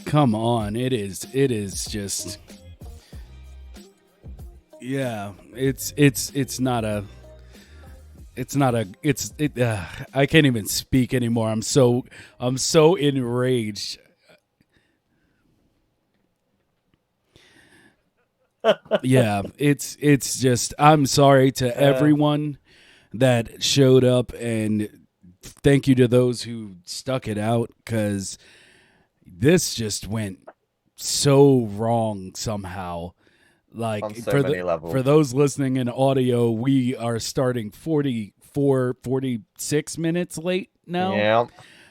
Come on, it is just, yeah, it's not a it's not a it's it I can't even speak anymore. I'm so enraged. Yeah, it's just, I'm sorry to Uh, everyone that showed up, and thank you to those who stuck it out, cuz this just went so wrong somehow. on Like, so many for levels. those listening in audio, we are starting 46 minutes late now. Yeah.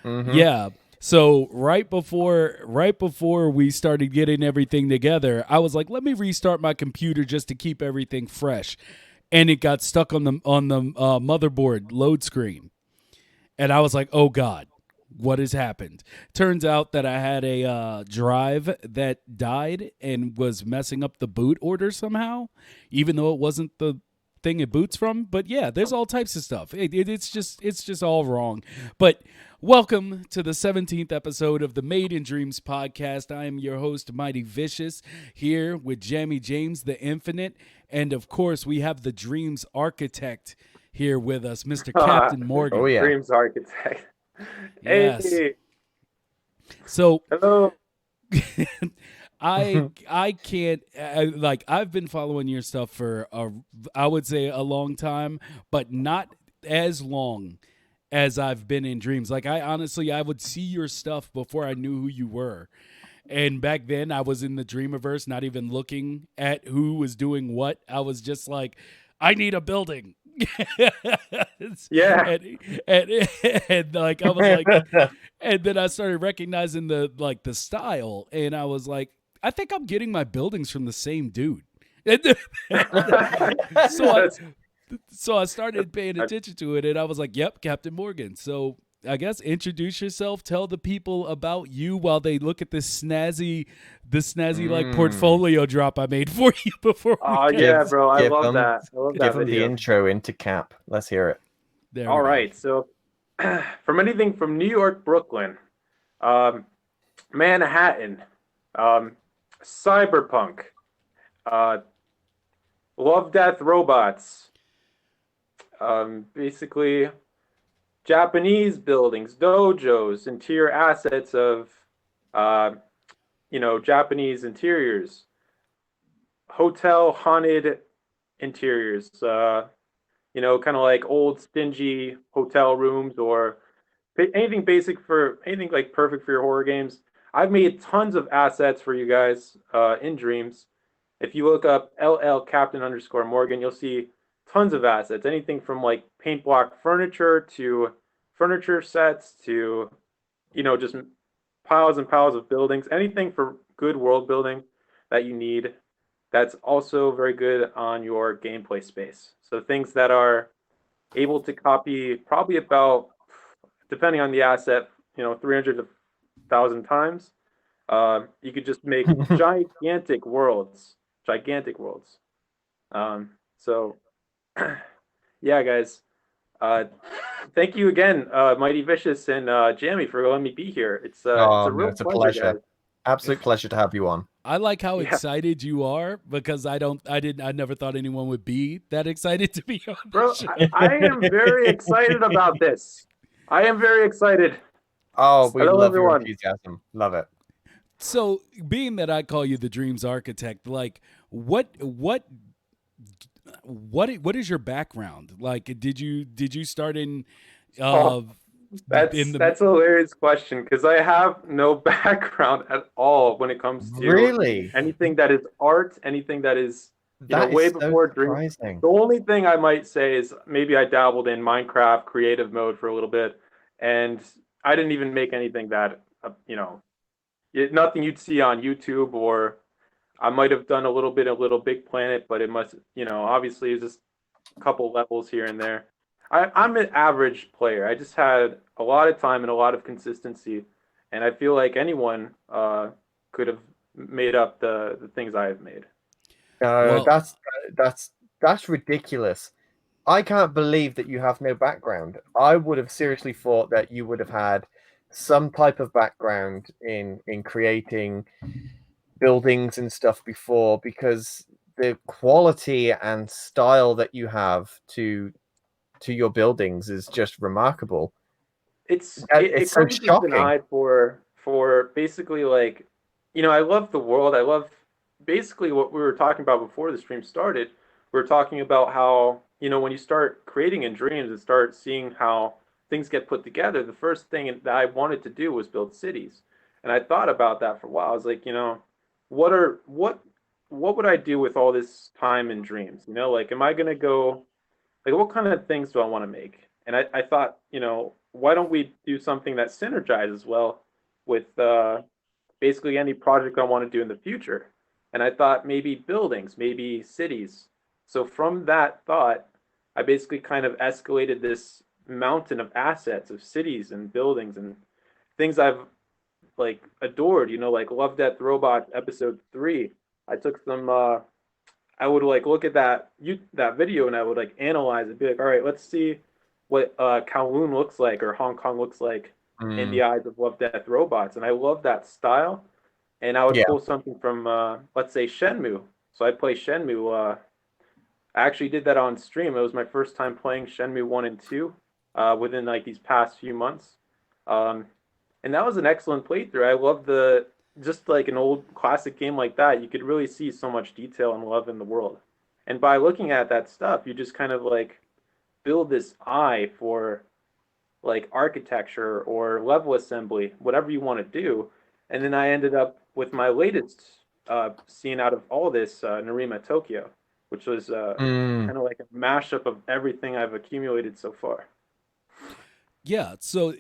Mm-hmm. Yeah. So right before we started getting everything together, I was like, let me restart my computer just to keep everything fresh. And it got stuck on the motherboard load screen. And I was like, oh God, what has happened? Turns out that I had a drive that died and was messing up the boot order somehow, even though it wasn't the thing it boots from. But yeah, there's all types of stuff. It's just all wrong. But welcome to the 17th episode of the Made in Dreams podcast. I am your host, Mighty Vicious, here with Jamie James, the Infinite, and of course we have the Dreams Architect here with us, Mr. Captain Oh Morgan. yeah. Dreams architect. Yes. Hey, So hello. I can't, like, I've been following your stuff for I would say a long time, but not as long as I've been in Dreams. Like, I honestly, I would see your stuff before I knew who you were. And back then I was in the Dreamiverse, not even looking at who was doing what. I was just like, I need a building. Yeah. and, and like I was like, and then I started recognizing the style, and I was like, I think I'm getting my buildings from the same dude. so I That's so I started paying attention to it, and I was like, "Yep, Captain Morgan." So I guess introduce yourself, tell the people about you while they look at this snazzy like Mm. portfolio drop I made for you before we oh got yeah, Give bro. I give love them that. I love give that them the video. intro into Cap. Let's hear it. there. All We go. right. So from anything from New York, Brooklyn, um, Manhattan, um, cyberpunk, uh, love, death, robots, basically Japanese buildings, dojos, interior assets of uh, Japanese interiors, hotel haunted interiors, kind of like old stingy hotel rooms or anything basic for anything like perfect for your horror games. I've made tons of assets for you guys in Dreams. If you look up llCaptain underscore Morgan, you'll see tons of assets. Anything from like paint block furniture to furniture sets to just piles and piles of buildings. Anything for good world building that you need. That's also very good on your gameplay space. So things that are able to copy probably about, depending on the asset, 300 to 1,000 times. You could just make gigantic worlds. So, yeah, guys. Uh, Thank you again, Mighty Vicious and Jamie, for letting me be here. It's Oh a no, real it's a pleasure, pleasure. guys. Absolute pleasure to have you on. I like how Yeah, excited you are, because I never thought anyone would be that excited to be on the bro, show. I am very excited about this. I am very excited. Oh, we Hello, love your everyone. enthusiasm. Love it. So, being that I call you the Dreams Architect, like, what is your background? Like, did you start Oh, uh that's in the that's a hilarious question because I have no background at all when it comes to Really? anything that is art, anything that is, That way is so before Dreams. surprising. The only thing I might say is maybe I dabbled in Minecraft creative mode for a little bit, and I didn't even make anything that, nothing you'd see on YouTube, or I might have done a little bit of Little Big Planet, but it must, obviously it's just a couple levels here and there. I'm an average player. I just had a lot of time and a lot of consistency, and I feel like anyone could have made up the things I have made. No, Well, that's that's ridiculous. I can't believe that you have no background. I would have seriously thought that you would have had some type of background in creating buildings and stuff before, because the quality and style that you have to your buildings is just remarkable. It It's so comes with an shocking. eye for basically like, I love the world. I love basically what we were talking about before the stream started. We were talking about how, when you start creating in dreams and start seeing how things get put together, the first thing that I wanted to do was build cities. And I thought about that for a while. I was like, what are what would I do with all this time in dreams? Like, am I gonna go, like, what kind of things do I want to make? And I thought, why don't we do something that synergizes well with basically any project I want to do in the future? And I thought maybe buildings, maybe cities. So from that thought, I basically kind of escalated this mountain of assets of cities and buildings and things I've like adored, like Love Death Robot episode 3. I took some I would like look at that video and I would like analyze it, be like, all right, let's see what Kowloon looks like or Hong Kong looks like in Mm, the eyes of Love Death Robots, and I love that style. And I would yeah. pull something from let's say Shenmue. So I play Shenmue. I actually did that on stream. It was my first time playing Shenmue 1 and 2 within like these past few months. Um, and that was an excellent playthrough. I love the just like an old classic game like that, you could really see so much detail and love in the world. And by looking at that stuff, you just kind of like build this eye for like architecture or level assembly, whatever you want to do. And then I ended up with my latest scene out of all this, Narima Tokyo, which was Mm. kind of like a mashup of everything I've accumulated so far. yeah. So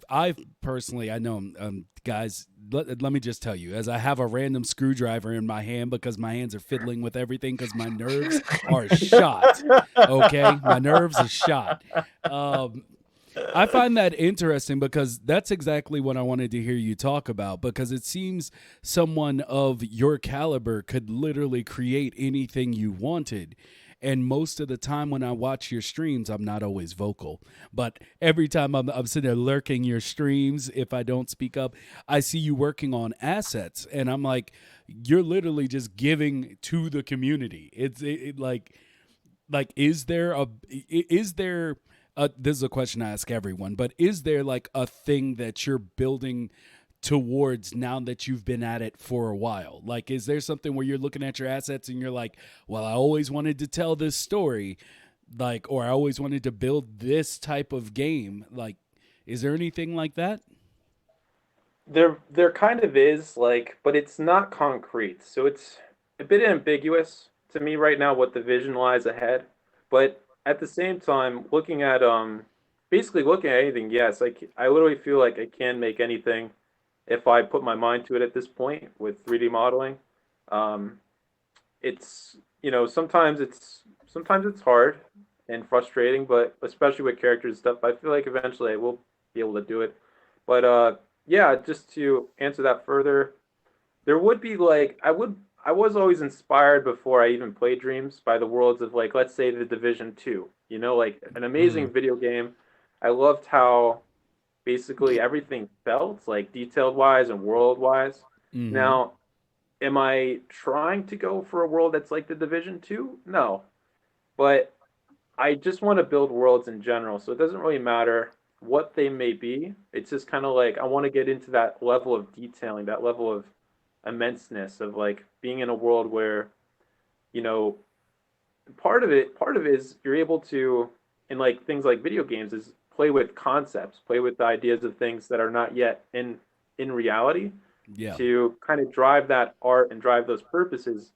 I've personally, I know, guys. Let me just tell you, as I have a random screwdriver in my hand because my hands are fiddling with everything because my nerves are shot. Okay, my nerves are shot. Um, I find that interesting because that's exactly what I wanted to hear you talk about, because it seems someone of your caliber could literally create anything you wanted. And most of the time when I watch your streams, I'm not always vocal. But every time I'm sitting there lurking your streams, if I don't speak up, I see you working on assets. And I'm like, you're literally just giving to the community. Like is there this is a question I ask everyone, but is there like a thing that you're building towards now that you've been at it for a while? Like, is there something where you're looking at your assets and you're like, well, I always wanted to tell this story, like, or I always wanted to build this type of game? Like, is there anything like that? There kind of is like, but it's not concrete. So it's a bit ambiguous to me right now what the vision lies ahead. But at the same time, looking at basically looking at anything, yes, I literally feel like I can make anything if I put my mind to it at this point with 3D modeling. Um, it's, sometimes it's hard and frustrating, but especially with characters and stuff, I feel like eventually I will be able to do it. But yeah, just to answer that further, there would be like I was always inspired before I even played Dreams by the worlds of, like, let's say, the Division 2. Like an Mm. amazing video game. I loved how basically everything felt like detailed wise and world wise. Mm-hmm. Now, am I trying to go for a world that's like the Division 2? No. But I just want to build worlds in general. So it doesn't really matter what they may be. It's just kind of like I want to get into that level of detailing, that level of immenseness of like being in a world where, you know, part of it is you're able to, in like things like video games, is play with concepts, play with the ideas of things that are not yet in reality, Yeah. to kind of drive that art and drive those purposes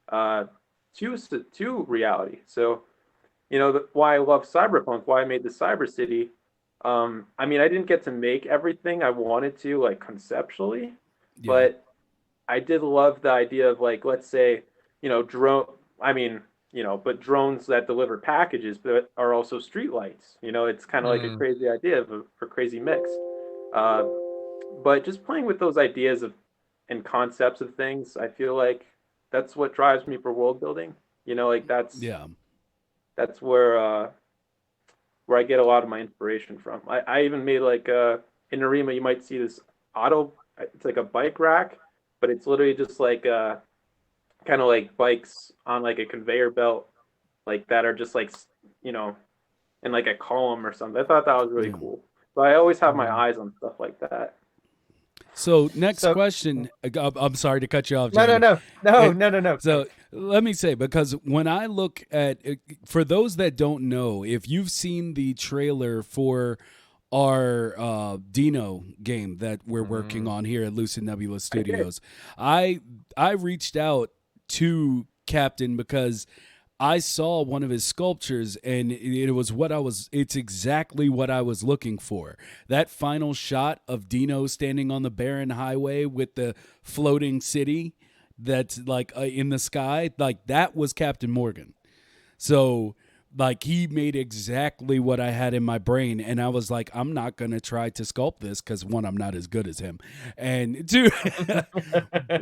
uh, to reality. So why I love Cyberpunk, why I made the Cyber City. I mean, I didn't get to make everything I wanted to, like, conceptually, Yeah. but I did love the idea of, like, let's say, drone. I mean, but drones that deliver packages but are also streetlights. It's kind of like a Mm. crazy idea for crazy mix. Uh, but just playing with those ideas of and concepts of things, I feel like that's what drives me for world building. Like Yeah. that's where I get a lot of my inspiration from. I even made like in Narima, you might see this auto. It's like a bike rack, but it's literally just like kind of like bikes on like a conveyor belt, like that are just like you know in like a column or something. I thought that was really Yeah. cool. But I always have my Mm. eyes on stuff like that. So next So question. I'm sorry to cut you off, no, no, Jamie. no, no, It, no, no, no. so let me say, because when I look at, for those that don't know, if you've seen the trailer for our Dino game that we're working Mm. on here at Lucid Nebula I did. Studios, I reached out to Captain because I saw one of his sculptures and it was it's exactly what I was looking for. That final shot of Dino standing on the barren highway with the floating city that's like in the sky, like that was Captain Morgan. So like he made exactly what I had in my brain, and I was like, I'm not gonna try to sculpt this because one, I'm not as good as him, and two,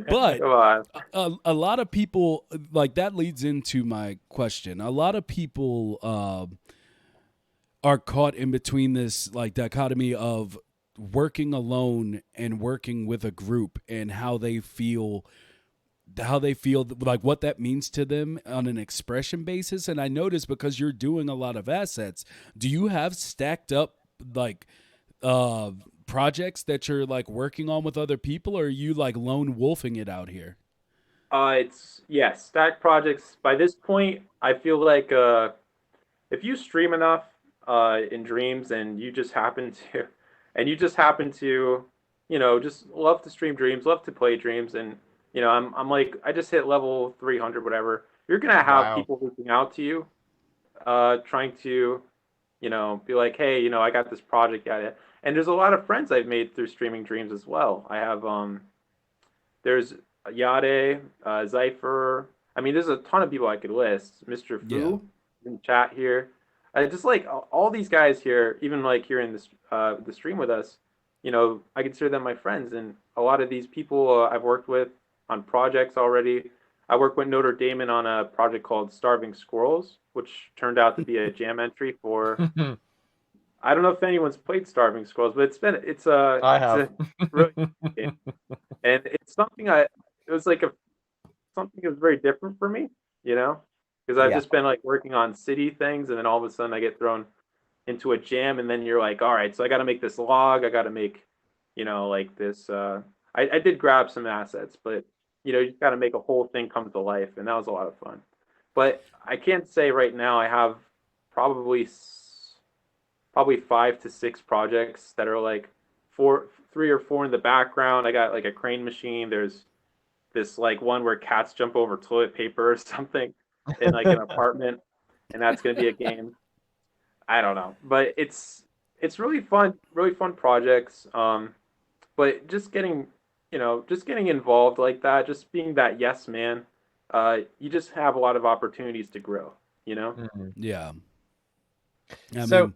but Come on. a lot of people like that leads into my question. A lot of people are caught in between this like dichotomy of working alone and working with a group and how they feel like what that means to them on an expression basis. And I noticed because you're doing a lot of assets, do you have stacked up like uh projects that you're like working on with other people, or are you like lone wolfing it out here? It's yes, stack projects. By this point, I feel like if you stream enough in dreams and you just happen to just love to stream dreams, love to play dreams, and I'm like I just hit level 300 whatever, you're gonna have Wow. people reaching out to you trying to be like, hey, I got this project at it. And there's a lot of friends I've made through streaming dreams as well. I have there's Yade, Zypher. I mean, there's a ton of people I could list. Mr. Yeah. Fu in chat here. I just like all these guys here, even like here in this the stream with us. I consider them my friends, and a lot of these people I've worked with on projects already. I worked with Notre Dame on a project called Starving Squirrels, which turned out to be a jam entry for. I don't know if anyone's played Starving Squirrels, but I it's have. a really good game, and it's something it was like a something that was very different for me, you know, because I've Yeah. just been like working on city things, and then all of a sudden I get thrown into a jam, and then you're like, all right, so I got to make this log, I got to make, like this. I did grab some assets, but you got to make a whole thing come to life, and that was a lot of fun. But I can't say right now I have probably probably 5 to 6 projects that are like 3 or 4 in the background. I got like a crane machine. There's this like one where cats jump over toilet paper or something in like an apartment, and that's gonna be a game. I don't know, but it's really fun projects. But just getting involved like that, just being that yes man, you just have a lot of opportunities to grow. You know. Mhm. Yeah. I So mean,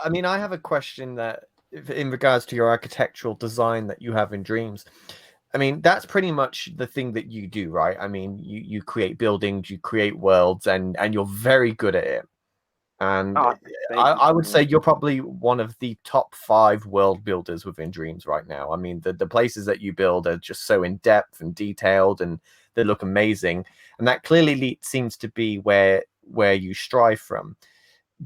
I mean, I have a question that in regards to your architectural design that you have in dreams. I mean, that's pretty much the thing that you do, right? I mean, you create buildings, you create worlds, and you're very good at it. And Oh, thank you I so would say much. you're probably one of the top 5 world builders within Dreams right now. I mean, the places that you build are just so in depth and detailed, and they look amazing. And that clearly seems to be where you strive from.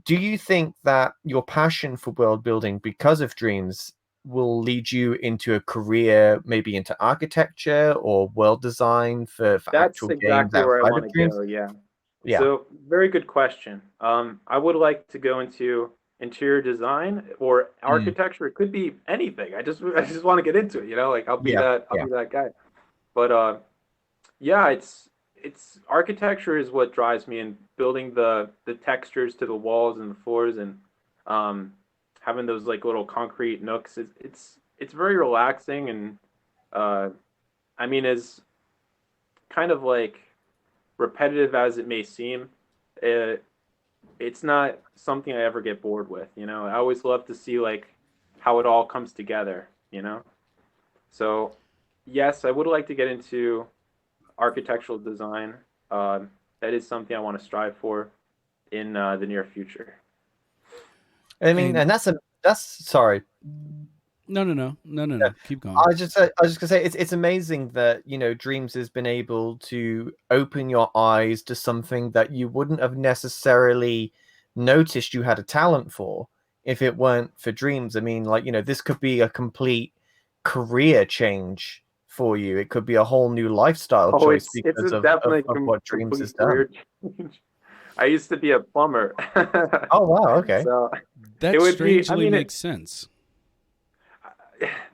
Do you think that your passion for world building because of Dreams will lead you into a career, maybe into architecture or world design for That's actual games exactly where I outside want of to Dreams? go. Yeah. Yeah. So very good question. I would like to go into interior design or Mm. architecture. It could be anything. I just want to get into it. Like Yeah. I'll Yeah. be that guy. But yeah, it's architecture is what drives me in building the textures to the walls and the floors and um, having those like little concrete nooks. It's very relaxing and uh, I mean as kind of like repetitive as it may seem, it, it's not something I ever get bored with. I always love to see like how it all comes together. So yes, I would like to get into architectural design. That is something I want to strive for in the near future. I mean, and that's sorry. No. Keep going. I was just gonna say it's amazing that Dreams has been able to open your eyes to something that you wouldn't have necessarily noticed you had a talent for if it weren't for Dreams. I mean, like this could be a complete career change for you. It could be a whole new lifestyle Oh, choice it's because a of definitely what Dreams complete has done. career change. I used to be a plumber. Oh wow, okay. So it That would be, I strangely mean, makes sense.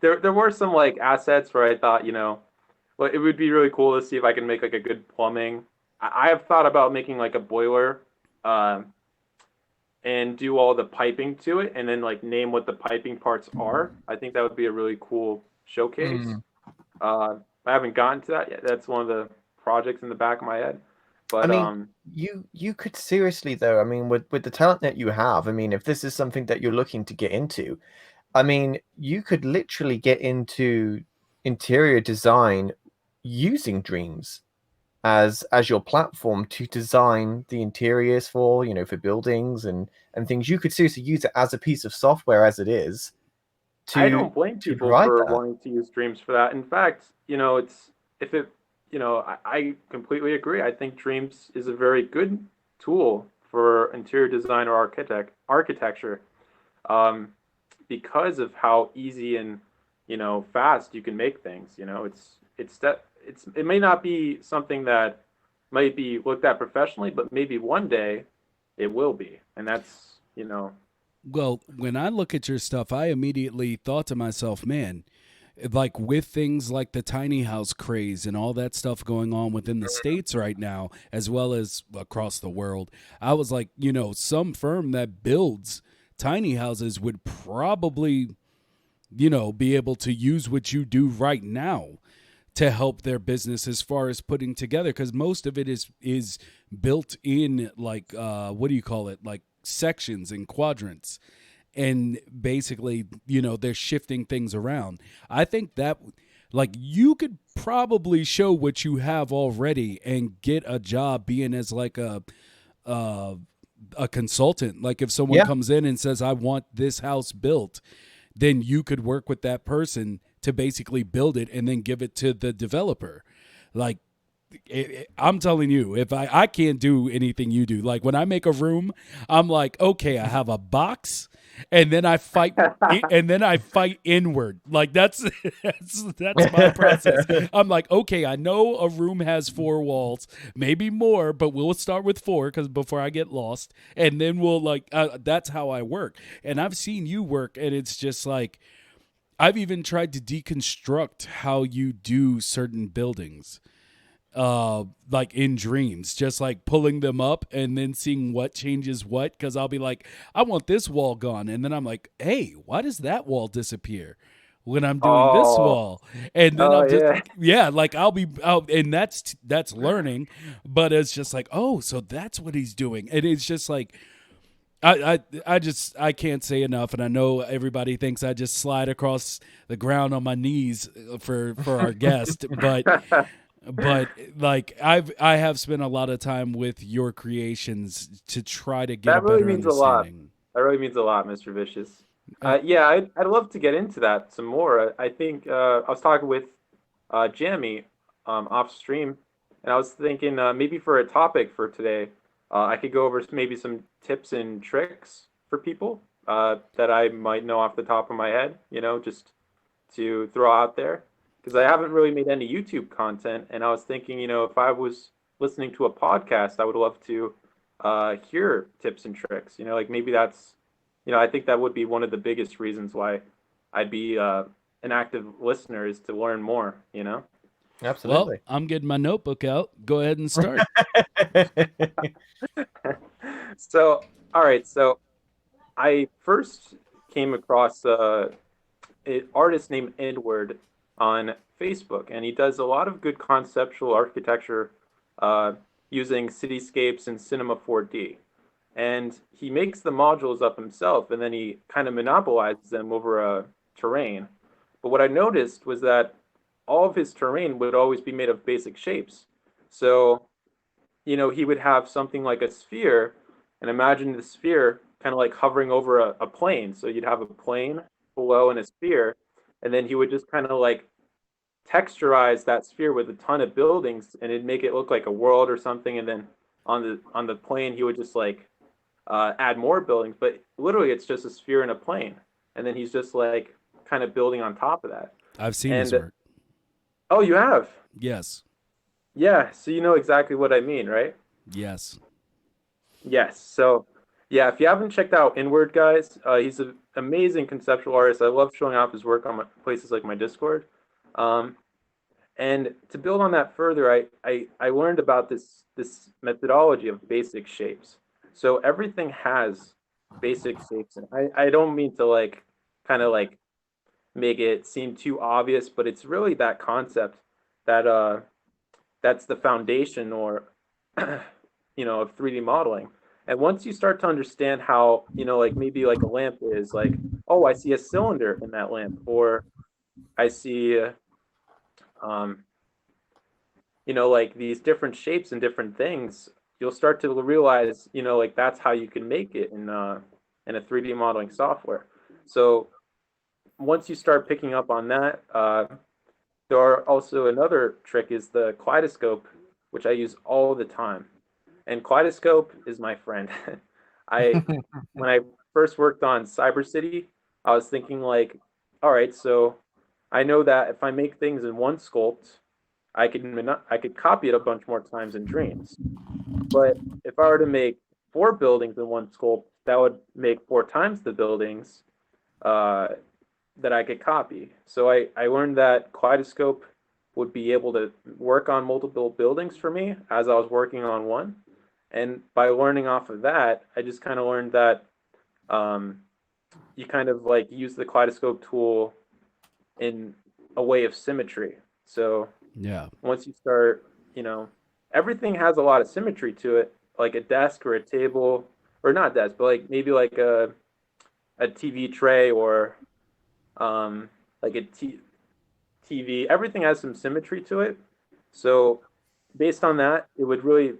there were some like assets where I thought, well, it would be really cool to see if I can make like a good plumbing. I have thought about making like a boiler, um, and do all the piping to it, and then like name what the piping parts are. I think that would be a really cool showcase. Mm. I haven't gotten to that yet. That's one of the projects in the back of my head. I But mean, you could seriously though. I mean, with the talent that you have, I mean, if this is something that you're looking to get into, I mean, you could literally get into interior design using Dreams as your platform to design the interiors for, for buildings and things. You could seriously use it as a piece of software as it is I to don't blame to people provide for that. wanting to use Dreams for that. In fact, it's if it, I completely agree. I think Dreams is a very good tool for interior design or architecture, um, because of how easy and fast you can make things. It may not be something that might be looked at professionally, but maybe one day it will be, and that's Well, when I look at your stuff, I immediately thought to myself, man, like with things like the tiny house craze and all that stuff going on within the States right now, as well as across the world, I was like, some firm that builds tiny houses would probably, be able to use what you do right now to help their business as far as putting together, because most of it is built in like what do you call it, like sections and quadrants, and basically they're shifting things around. I think that like you could probably show what you have already and get a job being as like uh, a consultant. Like if someone Yeah, comes in and says I want this house built, then you could work with that person to basically build it and then give it to the developer. Like I'm telling you, if I can't do anything you do. Like when I make a room, I'm like, okay, I have a box, and then I fight, and then I fight inward. Like that's that's my process. I'm like, okay, I know a room has 4 walls, maybe more, but we'll start with 4 because before I get lost, and then we'll like that's how I work. And I've seen you work, and it's just like I've even tried to deconstruct how you do certain buildings, like in Dreams, just like pulling them up and then seeing what changes what, because I'll be like, I want this wall gone, and then I'm like, hey, why does that wall disappear when I'm doing this oh wall? And then oh I'm just, yeah. yeah, like I'll be out, and that's learning, but it's just like, oh, so that's what he's doing. And it's just like I can't say enough, and I know everybody thinks I just slide across the ground on my knees for our guest, but like I have spent a lot of time with your creations to try to get a That really better means a lot. understanding. That really means a lot, Mr. Vicious. Uh, Yeah, I'd love to get into that some more. I think I was talking with Jamie off stream, and I was thinking maybe for a topic for today, I could go over maybe some tips and tricks for people that I might know off the top of my head, just to throw out there. Because I haven't really made any YouTube content, and I was thinking, if I was listening to a podcast, I would love to hear tips and tricks. Like maybe that's, I think that would be one of the biggest reasons why I'd be an active listener is to learn more. well, absolutely. I'm getting my notebook out. Go ahead and start. So, all right. So I first came across an artist named Edward on Facebook, and he does a lot of good conceptual architecture uh, using cityscapes and Cinema 4D. And he makes the modules up himself, and then he kind of monopolizes them over a terrain. But what I noticed was that all of his terrain would always be made of basic shapes, So, he would have something like a sphere, and imagine the sphere kind of like hovering over a plane. So you'd have a plane below and a sphere, and then he would just kind of like texturize that sphere with a ton of buildings, and it'd make it look like a world or something. And then on the plane, he would just like add more buildings, but literally it's just a sphere and a plane, and then he's just like kind of building on top of that. I've seen his And work. oh, you have? Yes. Yeah, so you know exactly what I mean, right? Yes. Yes. So, yeah, if you haven't checked out Inward, guys, he's an amazing conceptual artist. I love showing off his work on places like my Discord. Um, and to build on that further, I learned about this methodology of basic shapes. So everything has basic shapes, and I don't mean to like kind of like make it seem too obvious, but it's really that concept that that's the foundation or of 3D modeling. And once you start to understand how, like maybe like a lamp is like, oh, I see a cylinder in that lamp, or I see um, like these different shapes and different things, you'll start to realize, like that's how you can make it in a 3D modeling software. So once you start picking up on that, there are also another trick is the kaleidoscope, which I use all the time. And kaleidoscope is my friend. I when I first worked on Cyber City, I was thinking like, all right, so I know that if I make things in one sculpt, I could copy it a bunch more times in Dreams. But if I were to make 4 buildings in one sculpt, that would make 4 times the buildings uh, that I could copy. So I learned that Kaleidoscope would be able to work on multiple buildings for me as I was working on one. And by learning off of that, I just kind of learned that um, you kind of like use the Kaleidoscope tool in a way of symmetry. So Yeah. once you start, everything has a lot of symmetry to it, like a desk or a table, or not desk, but like maybe like a TV tray or like TV. Everything has some symmetry to it. So based on that, it would really,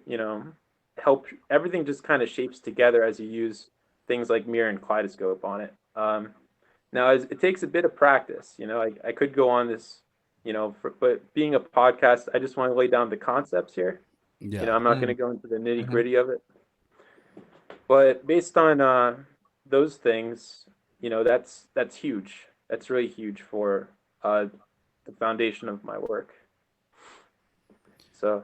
help. Everything just kind of shapes together as you use things like mirror and kaleidoscope on it. Now, it takes a bit of practice. I could go on this, but being a podcast, I just want to lay down the concepts here. Yeah. I'm not going to go into the nitty gritty of it. But based on those things, that's huge. That's really huge for the foundation of my work. So,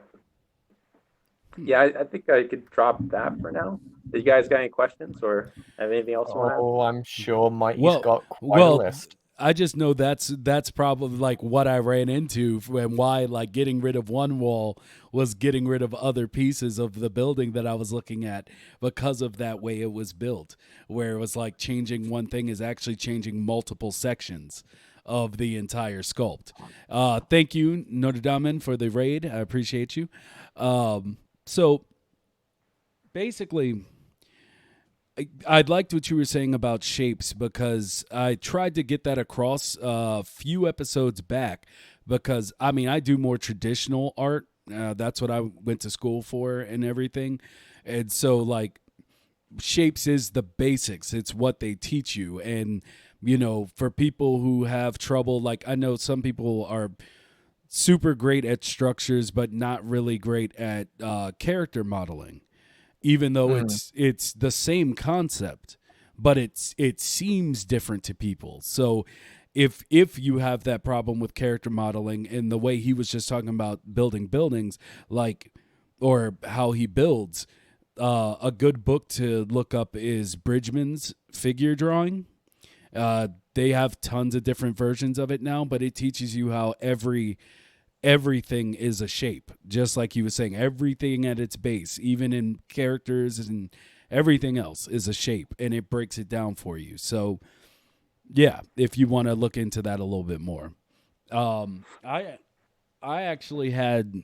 yeah, I think I could drop that for now. Do you guys got any questions or have anything else you want to add? Oh, I'm sure Mikey's Well- got quite a list. I just know that's probably like what I ran into and why like getting rid of one wall was getting rid of other pieces of the building that I was looking at because of that way it was built, where it was like changing one thing is actually changing multiple sections of the entire sculpt. Thank you, Notre Dame, for the raid. I appreciate you. So basically, I liked what you were saying about shapes because I tried to get that across a few episodes back because, I do more traditional art. That's what I went to school for and everything. And so, like, shapes is the basics. It's what they teach you. And, for people who have trouble, like, I know some people are super great at structures but not really great at character modeling, even though it's the same concept, but it seems different to people. So if you have that problem with character modeling and the way he was just talking about building buildings, like, or how he builds, a good book to look up is Bridgman's Figure Drawing. They have tons of different versions of it now, but it teaches you how everything is a shape, just like you were saying. Everything at its base, even in characters and everything else, is a shape, and it breaks it down for you. So, yeah, if you want to look into that a little bit more, I actually had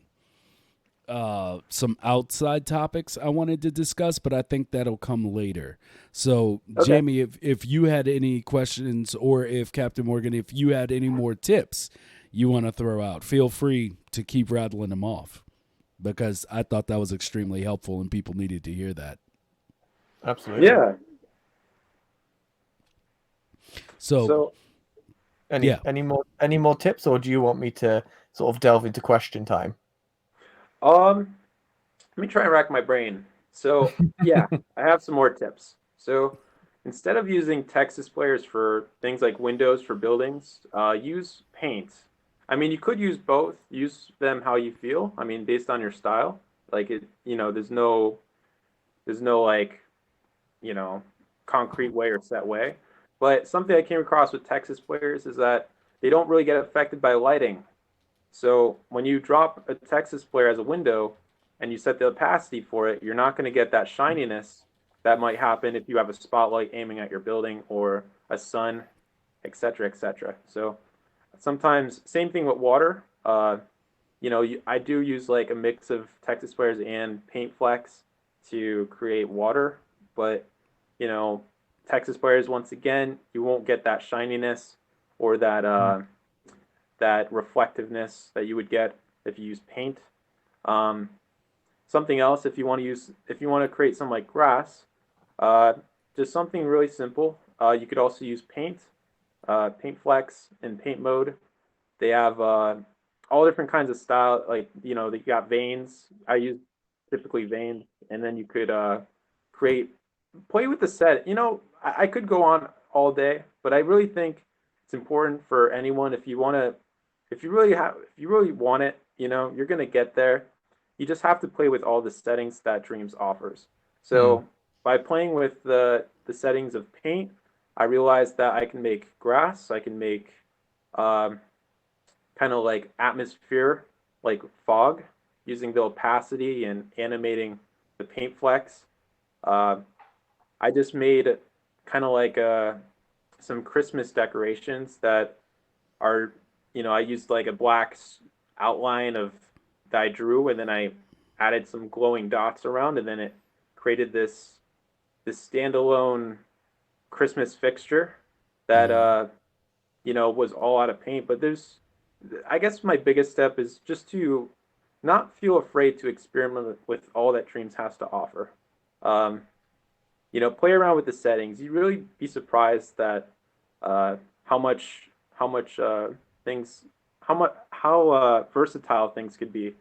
some outside topics I wanted to discuss, but I think that'll come later. So, Okay. Jamie, if you had any questions, or if Captain Morgan, if you had any more tips you want to throw out, feel free to keep rattling them off. because I thought that was extremely helpful and people needed to hear that. Absolutely. Yeah. So Any more tips, or do you want me to sort of delve into question time? Let me try and rack my brain. So yeah, I have some more tips. So instead of using text displayers for things like windows for buildings, use paint. I mean, you could use both. Use them how you feel. I mean, based on your style. Like there's no like, you know, concrete way or set way. But something I came across with text displayers is that they don't really get affected by lighting. So when you drop a text displayer as a window and you set the opacity for it, you're not going to get that shininess that might happen if you have a spotlight aiming at your building or a sun, etc., etc. So sometimes, same thing with water. I do use like a mix of text displayers and paint flecks to create water, but text displayers, once again, you won't get that shininess or that reflectiveness that you would get if you use paint. Something else, if you want to create some like grass, just something really simple. You could also use paint, paint flex, and paint mode. They have all different kinds of style. Like you got veins. I use typically veins, and then you could play with the set. I could go on all day, but I really think it's important for anyone if you really want it, you're gonna get there. You just have to play with all the settings that Dreams offers. So by playing with the settings of paint, I realized that I can make grass, I can make kind of like atmosphere, like fog, using the opacity and animating the paint flecks. I just made kind of like some Christmas decorations that are, I used like a black outline that I drew, and then I added some glowing dots around, and then it created this standalone Christmas fixture that was all out of paint. But I guess my biggest step is just to not feel afraid to experiment with all that Dreams has to offer. Play around with the settings. You'd really be surprised that how versatile things could be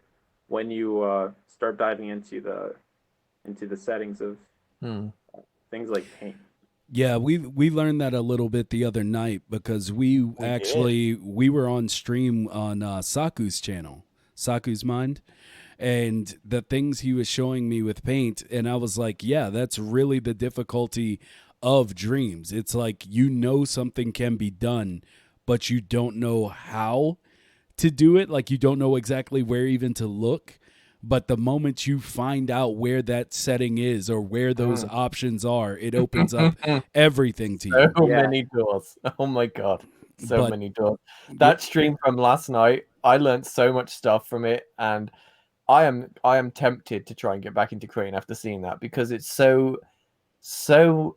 when you start diving into the settings of things like paint. Yeah, we learned that a little bit the other night because we were on stream on Saku's channel, Saku's Mind, and the things he was showing me with paint, and I was like, yeah, that's really the difficulty of Dreams. It's like something can be done, but you don't know how to do it. Like you don't know exactly where even to look. But the moment you find out where that setting is or where those options are, it opens up everything to you. So many doors. Oh my God. Many doors. That stream from last night, I learned so much stuff from it, and I am tempted to try and get back into creating after seeing that, because it's so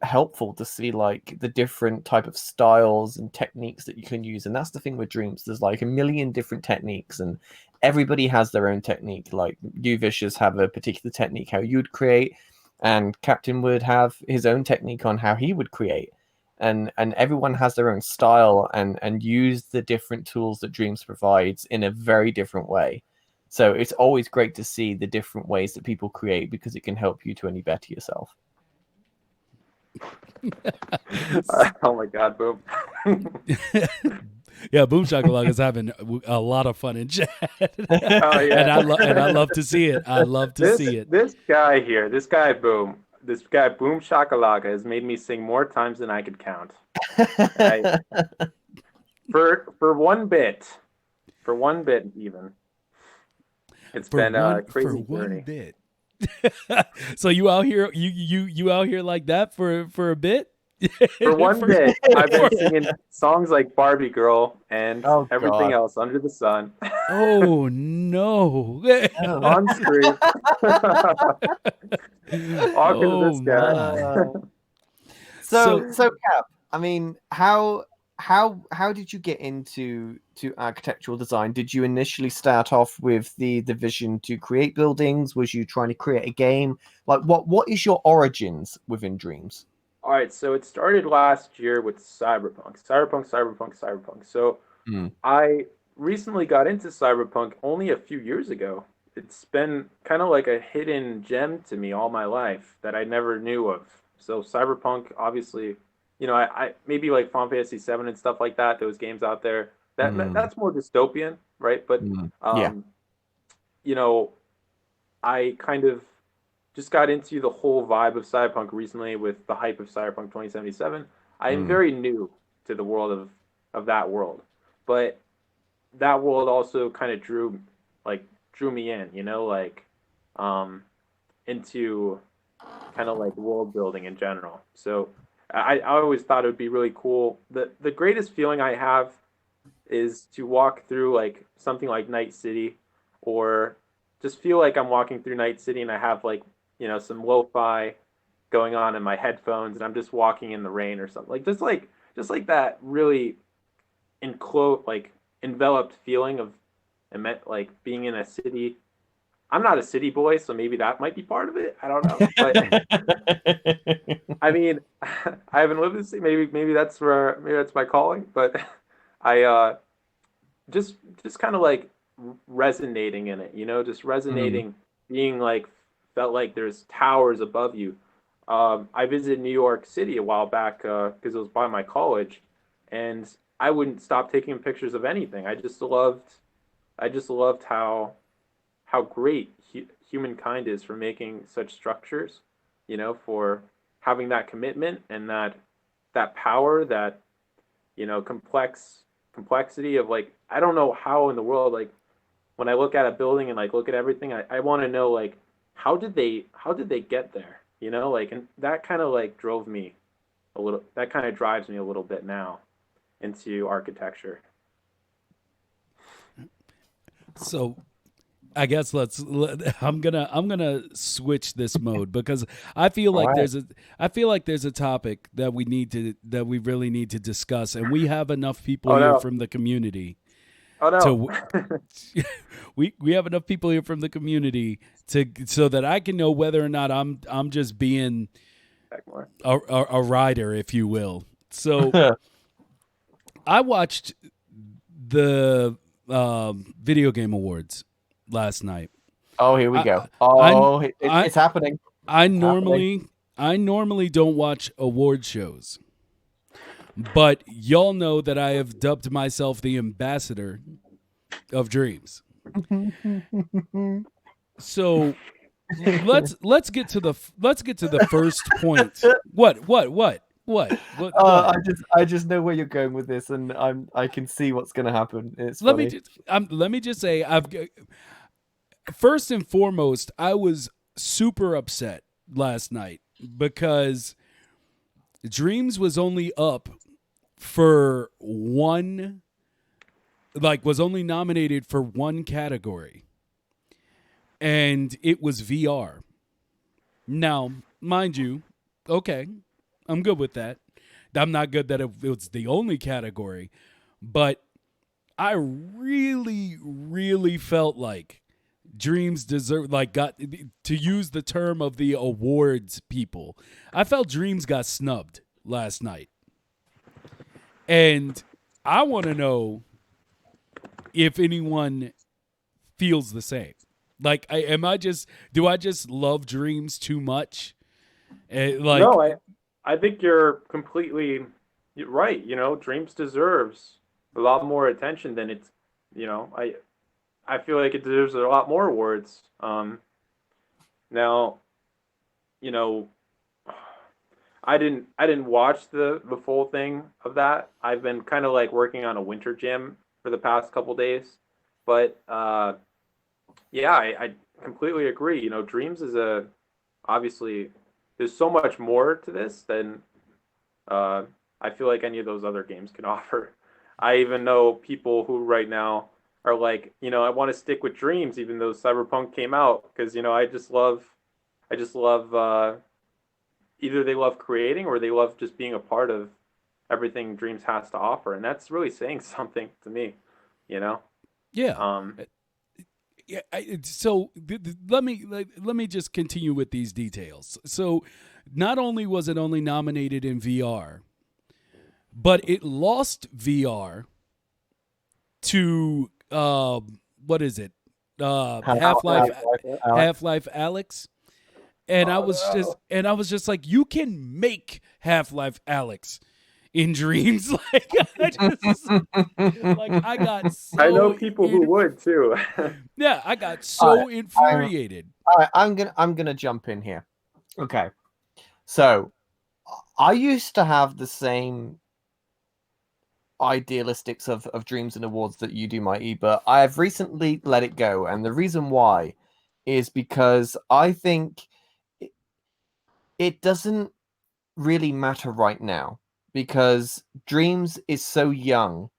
helpful to see like the different type of styles and techniques that you can use. And that's the thing with Dreams, there's like a million different techniques and everybody has their own technique. Like you, Vicious, have a particular technique how you'd create, and Captain would have his own technique on how he would create, and everyone has their own style and use the different tools that Dreams provides in a very different way. So it's always great to see the different ways that people create, because it can help you to only better yourself. Oh my God, Boom. Yeah, Boom Shakalaka is having a lot of fun in chat. Oh yeah, and I love to see it. I love to see it. This guy Boom Shakalaka has made me sing more times than I could count. For one bit even. It's been a crazy journey. Bit. So you out here like that for a bit? For one bit, I've been singing songs like Barbie Girl and everything else under the sun. Oh no! On screen. Awkward to this guy. So Cap, I mean, how how did you get into architectural design? Did you initially start off with the vision to create buildings? Was you trying to create a game? Like what is your origins within Dreams? All right, so it started last year with Cyberpunk. So Mm. I recently got into Cyberpunk only a few years ago. It's been kind of like a hidden gem to me all my life that I never knew of. So Cyberpunk, obviously, I maybe like Final Fantasy VII and stuff like that. Those games out there, Mm. that's more dystopian, right? But Mm. Yeah. um, you know, I kind of just got into the whole vibe of Cyberpunk recently with the hype of Cyberpunk 2077. I am Mm. very new to the world of that world, but that world also kind of drew me in, um, into kind of like world building in general. So I always thought it would be really cool. The greatest feeling I have is to walk through like something like Night City, or just feel like I'm walking through Night City and I have like, some lo-fi going on in my headphones and I'm just walking in the rain or something. Like just like that really enclosed, like enveloped feeling of like being in a city. I'm not a city boy, so maybe that might be part of it. I don't know. But I mean, I haven't lived in the city. Maybe that's my calling, but I just just kind of like resonating in it, just Mm. resonating, being like felt like there's towers above you. I visited New York City a while back because it was by my college, and I wouldn't stop taking pictures of anything. I just loved how great humankind is for making such structures, for having that commitment and that power, that complexity of like I don't know how in the world, like when I look at a building and like look at everything, I want to know like how did they get there, like, and that kind of like drove me a little, that kind of drives me a little bit now into architecture. So I guess I'm gonna switch this mode because I feel All like right. there's a topic that we really need to discuss, and we have enough people Oh here no. from the community Oh no. to we have enough people here from the community to so that I can know whether or not I'm just being Back more. a rider, if you will. So I watched the video game awards last night. Oh, here we I go. I Oh, I it's happening. I It's happening. normally don't watch award shows, but y'all know that I have dubbed myself the ambassador of dreams. So let's get to the first point. What? I just know where you're going with this, and I can see what's going to happen. It's funny. Let me just say first and foremost, I was super upset last night because Dreams was only up for one, like, was only nominated for one category, and it was VR. Now, mind you, okay, I'm good with that. I'm not good that it was the only category, but I really, really felt like Dreams deserve, like, got, to use the term of the awards people, I felt Dreams got snubbed last night. And I want to know if anyone feels the same. Like, do I just love Dreams too much? No, Like, I think you're completely right. Dreams deserves a lot more attention than it's. I feel like it deserves a lot more awards. Now, you know, I didn't watch the full thing of that. I've been kind of like working on a winter gym for the past couple days, but yeah, I completely agree. Dreams is a obviously there's so much more to this than uh, I feel like any of those other games can offer. I even know people who right now are like, I want to stick with Dreams even though Cyberpunk came out because I just love either they love creating or they love just being a part of everything Dreams has to offer, and that's really saying something to me, you know. Yeah. Um, Yeah, so let me just continue with these details. So, not only was it only nominated in VR, but it lost VR to what is it? Half Life, Half-Life, Alex. Half Life Alex, and oh no. I was just like, you can make Half Life Alex in Dreams. I got I know so people who would too. yeah, I got All right, so I'm infuriated. all right. I'm gonna jump in here. Okay, so I used to have the same idealistics of dreams and awards that you do, Mighty, but I have recently let it go, and the reason why is because I think it, it doesn't really matter right now because Dreams is so young.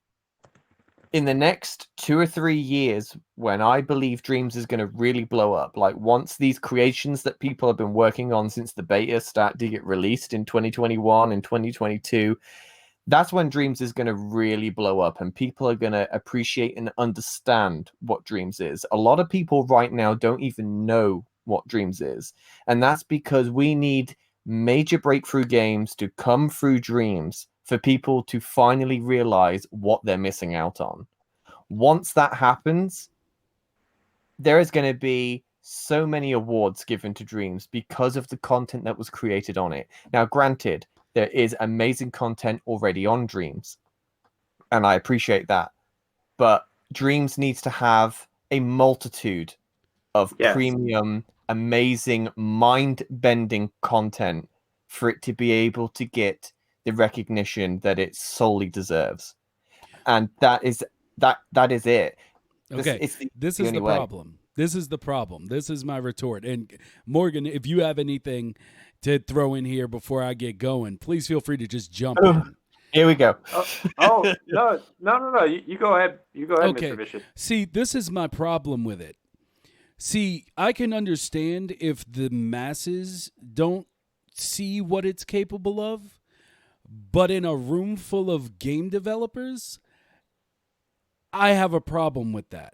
In the next 2 or 3 years, when I believe Dreams is going to really blow up, like once these creations that people have been working on since the beta start to get released in 2021 and 2022, that's when Dreams is going to really blow up and people are going to appreciate and understand what Dreams is. A lot of people right now don't even know what Dreams is. And that's because we need major breakthrough games to come through Dreams for people to finally realize what they're missing out on. Once that happens, there is going to be so many awards given to Dreams because of the content that was created on it. Now, granted, there is amazing content already on Dreams, and I appreciate that. But Dreams needs to have a multitude of Yes. premium, amazing, mind-bending content for it to be able to get the recognition that it solely deserves. And that is it. This Okay, it's this the is only the way. problem. This is the problem. This is my retort. And Morgan, if you have anything to throw in here before I get going, please feel free to just jump in. Here we go. Oh, oh no, no, no, no. You go ahead. You go ahead, Mr. Okay. Vicious. See, this is my problem with it. See, I can understand if the masses don't see what it's capable of, but in a room full of game developers, I have a problem with that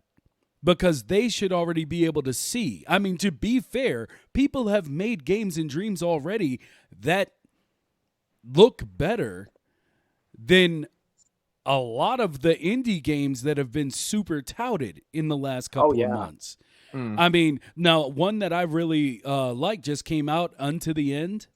because they should already be able to see. I mean, to be fair, people have made games and dreams already that look better than a lot of the indie games that have been super touted in the last Oh couple of yeah. months. Mm. I mean, now one that I really like just came out, Unto the End.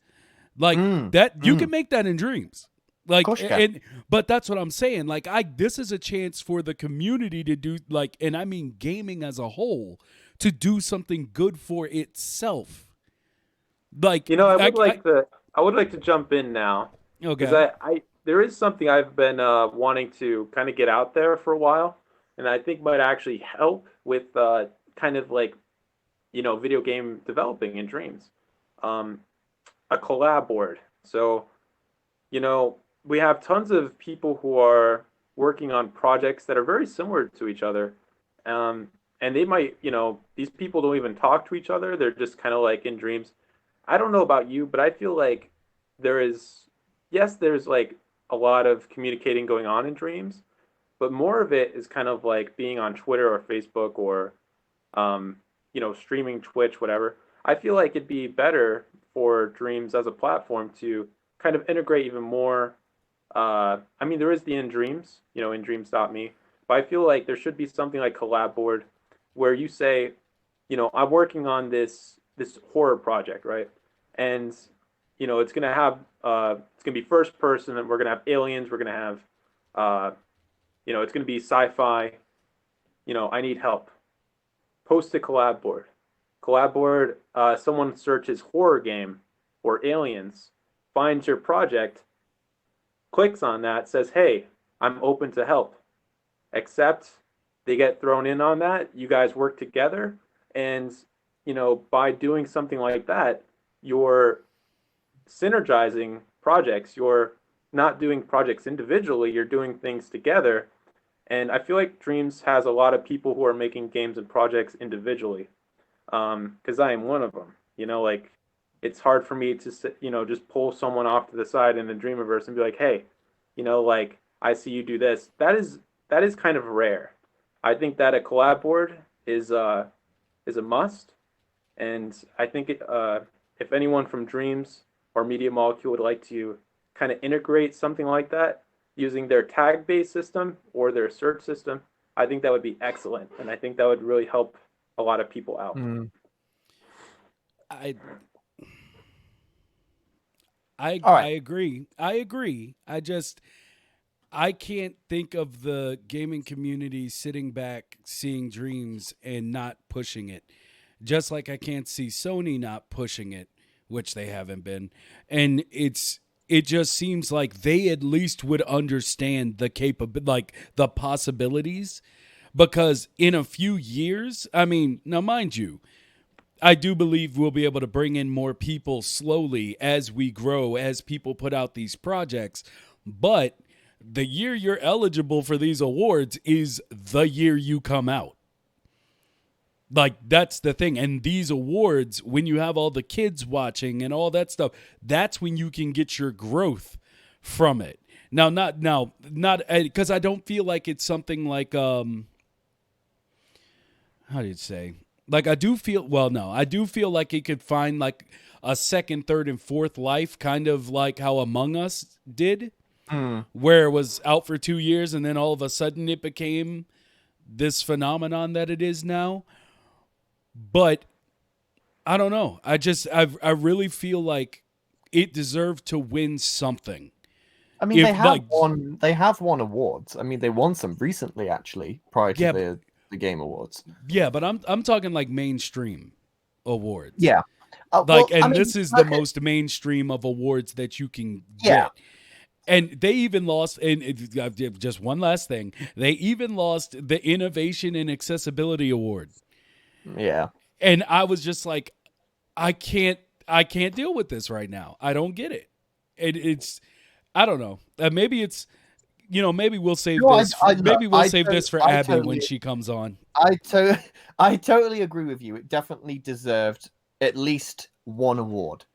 Like Mm. that, you Mm. can make that in dreams. Of Like course you can. and but that's what I'm saying. Like this is a chance for the community to do like, and I mean gaming as a whole, to do something good for itself. Like You know, I I would like to jump in now because okay. there is something I've been wanting to kind of get out there for a while, and I think might actually help with kind of like video game developing in dreams. Um, a collab board. So you know, we have tons of people who are working on projects that are very similar to each other. Um, and they might, these people don't even talk to each other. They're just kind of like in dreams. I don't know about you, but I feel like there is, yes, there's like a lot of communicating going on in dreams, but more of it is kind of like being on Twitter or Facebook or, um, streaming Twitch, whatever. I feel like it'd be better for dreams as a platform to kind of integrate even more. I mean, there is the In Dreams, in dreams.me, but I feel like there should be something like collab board where you say, I'm working on this horror project, right? And it's gonna have it's gonna be first person, and we're gonna have aliens, we're gonna have it's gonna be sci-fi. I need help. Post to collab board. Collab board. Someone searches horror game or aliens, finds your project, clicks on that, says, "Hey, I'm open to help." Accept. They get thrown in on that. You guys work together, and by doing something like that, you're synergizing projects. You're not doing projects individually. You're doing things together. And I feel like Dreams has a lot of people who are making games and projects individually. Because I am one of them. It's hard for me to just pull someone off to the side in the Dreamiverse and be like, "Hey, like I see you do this. That is kind of rare. I think that a collab board is a must, and I think if anyone from Dreams or Media Molecule would like to kind of integrate something like that using their tag based system or their search system, I think that would be excellent, and I think that would really help a lot of people out. I All right. I agree. I agree. I can't think of the gaming community sitting back seeing Dreams and not pushing it. Just like I can't see Sony not pushing it, which they haven't been. And it just seems like they at least would understand the possibilities, because in a few years, I mean, now mind you, I do believe we'll be able to bring in more people slowly as we grow, as people put out these projects. But the year you're eligible for these awards is the year you come out. Like, that's the thing. And these awards, when you have all the kids watching and all that stuff, that's when you can get your growth from it. Not because I don't feel like it's something like, how do you say? Like, I do feel like it could find like a second, third, and fourth life, kind of like how Among Us did, where it was out for 2 years and then all of a sudden it became this phenomenon that it is now. But I don't know. I really feel like it deserved to win something. I mean, they have won awards. I mean, they won some recently, actually, prior to the Game Awards. Yeah, but I'm talking like mainstream awards. Yeah. This is the most mainstream of awards that you can get. And they even lost, and just one last thing, they even lost the Innovation and Accessibility Award. Yeah. And I was just like, I can't deal with this right now. I don't get it. I don't know. Maybe it's, maybe we'll save this. Maybe we'll save this for Abby when she comes on. I totally agree with you. It definitely deserved at least one award.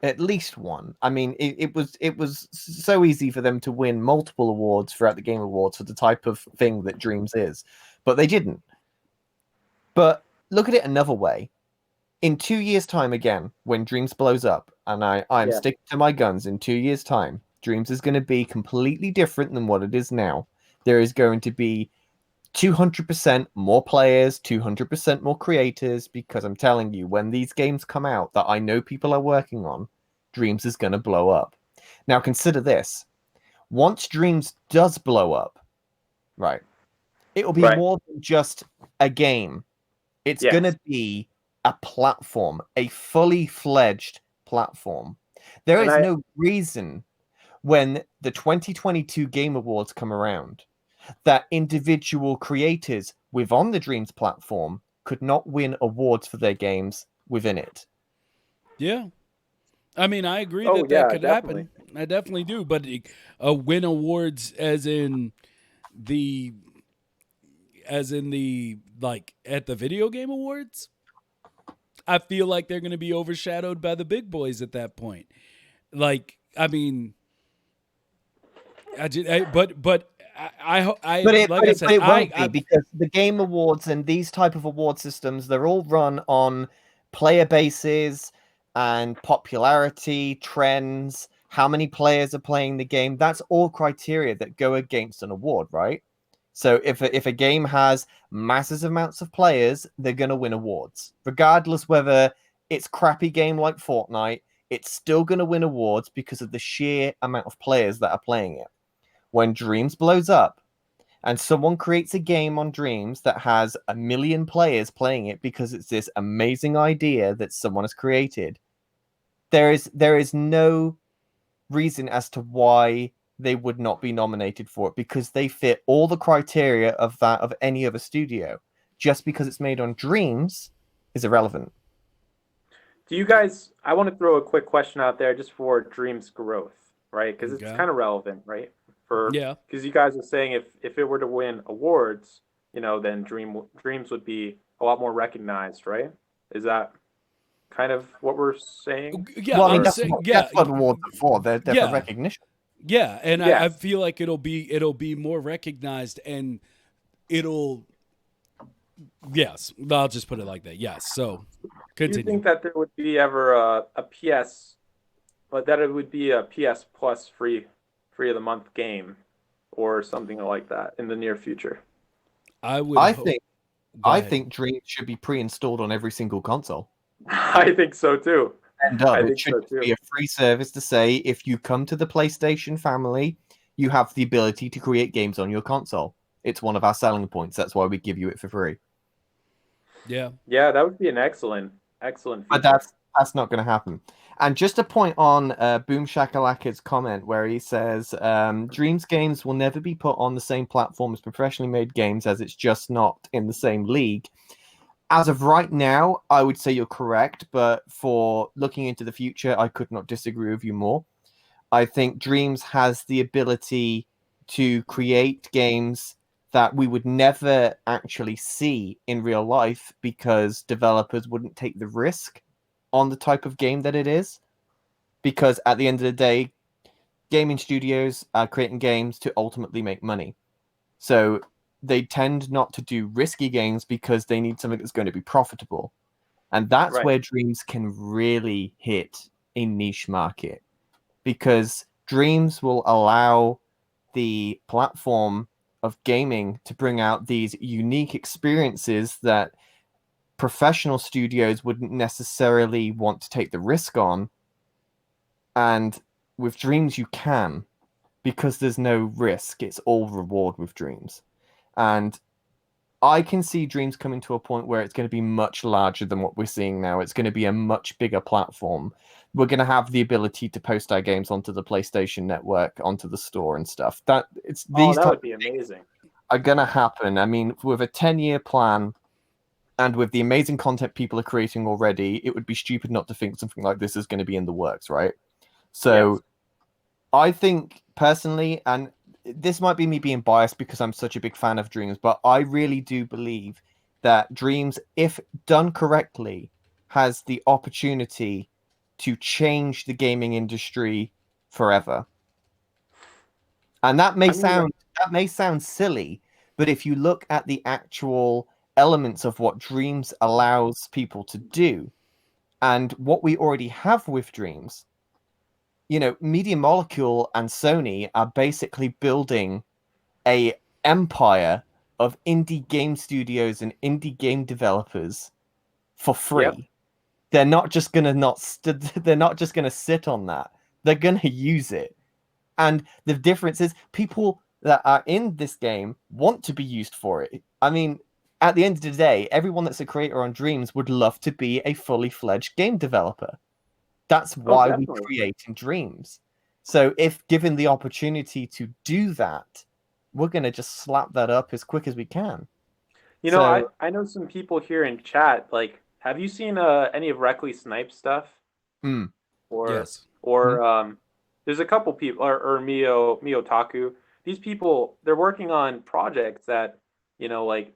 At least one. I mean, it was so easy for them to win multiple awards throughout the Game Awards for the type of thing that Dreams is, but they didn't. But look at it another way. In 2 years' time, again, when Dreams blows up, and I'm sticking to my guns, in 2 years' time, Dreams is going to be completely different than what it is now. There is going to be 200% more players, 200% more creators, because I'm telling you, when these games come out that I know people are working on, Dreams is going to blow up. Now, consider this. Once Dreams does blow up, right, it will be more than just a game. It's going to be a platform, a fully fledged platform. There is no reason when the 2022 Game Awards come around that individual creators within the Dreams platform could not win awards for their games within it. Yeah. I mean, I agree that could happen. I definitely do. But win awards as in the like at the video game awards, I feel like they're going to be overshadowed by the big boys at that point. Like, I mean, it won't be, because the Game Awards and these type of award systems, they're all run on player bases and popularity, trends, how many players are playing the game. That's all criteria that go against an award, right? So if a game has massive amounts of players, they're going to win awards. Regardless whether it's crappy game like Fortnite, it's still going to win awards because of the sheer amount of players that are playing it. When Dreams blows up and someone creates a game on Dreams that has 1 million players playing it because it's this amazing idea that someone has created, there is no reason as to why they would not be nominated for it, because they fit all the criteria of that of any other studio. Just because it's made on Dreams is irrelevant. Do you guys, I want to throw a quick question out there just for Dreams growth, right? Because it's kind of relevant, right? Because you guys are saying if it were to win awards, then Dreams would be a lot more recognized, right? Is that kind of what we're saying? Yeah, well, I mean, that's what awards are for. They're for recognition. Yeah, and I Yes. feel like it'll be more recognized, and it'll yes, I'll just put it like that. Yes. So Do you continue. think that there would be ever a PS, but that it would be a PS Plus free of the month game or something like that in the near future? I would I hope. think Go I ahead. think Dreams should be pre-installed on every single console. I think so too. End of. I It think should so just too. be a free service to say if you come to the PlayStation family, you have the ability to create games on your console. It's one of our selling points. That's why we give you it for free. Yeah. Yeah, that would be an excellent But feature. that's not going to happen. And just a point on Boom Shakalaka's comment where he says Dreams games will never be put on the same platform as professionally made games as it's just not in the same league. As of right now, I would say you're correct, but for looking into the future, I could not disagree with you more. I think Dreams has the ability to create games that we would never actually see in real life because developers wouldn't take the risk on the type of game that it is. Because at the end of the day, gaming studios are creating games to ultimately make money. So they tend not to do risky games because they need something that's going to be profitable. And that's Right. where Dreams can really hit a niche market because Dreams will allow the platform of gaming to bring out these unique experiences that professional studios wouldn't necessarily want to take the risk on. And with Dreams, you can because there's no risk. It's all reward with Dreams. And I can see Dreams coming to a point where it's going to be much larger than what we're seeing now. It's going to be a much bigger platform. We're going to have the ability to post our games onto the PlayStation Network, onto the store and stuff. That it's Oh, these that type would be amazing. are going to happen. I mean, with a 10-year plan and with the amazing content people are creating already, it would be stupid not to think something like this is going to be in the works, right? Yes. So I think personally, and this might be me being biased because I'm such a big fan of Dreams, but I really do believe that Dreams, if done correctly, has the opportunity to change the gaming industry forever. And I mean, that may sound silly, but if you look at the actual elements of what Dreams allows people to do and what we already have with Dreams, Media Molecule and Sony are basically building a empire of indie game studios and indie game developers for yep. free. They're not just gonna not they're not just gonna sit on that. They're gonna use it. And the difference is people that are in this game want to be used for it. I mean, at the end of the day, everyone that's a creator on Dreams would love to be a fully fledged game developer. That's Oh, why we definitely. create in Dreams. So if given the opportunity to do that, we're gonna just slap that up as quick as we can. You know, So I know some people here in chat. Like, have you seen any of Reckley Snipe stuff? mm, Or Yes. mhm, there's a couple people or Mio Taku. These people they're working on projects that like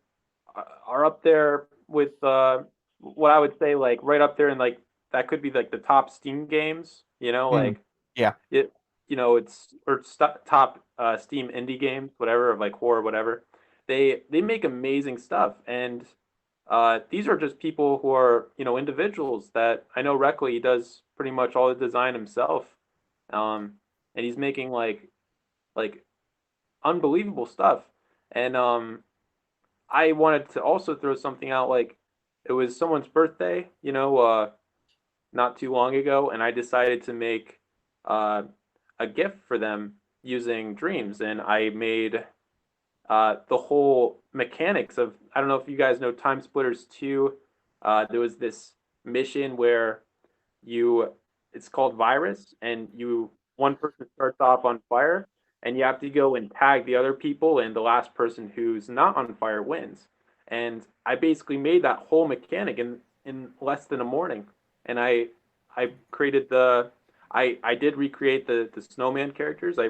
are up there with what I would say like right up there and like that could be like the top Steam games. mm, Like yeah, it it's or top Steam indie games, whatever, of like horror, whatever. They make amazing stuff, and these are just people who are individuals that I know. Reckley does pretty much all the design himself, um, and he's making like unbelievable stuff. And I wanted to also throw something out. Like it was someone's birthday, not too long ago, and I decided to make uh, a gift for them using Dreams, and I made the whole mechanics of. I don't know if you guys know Time Splitters 2. There was this mission where you it's called Virus, and one person starts off on fire, and you have to go and tag the other people, and the last person who's not on fire wins. And I basically made that whole mechanic in less than a morning, and I created I did recreate the snowman characters. I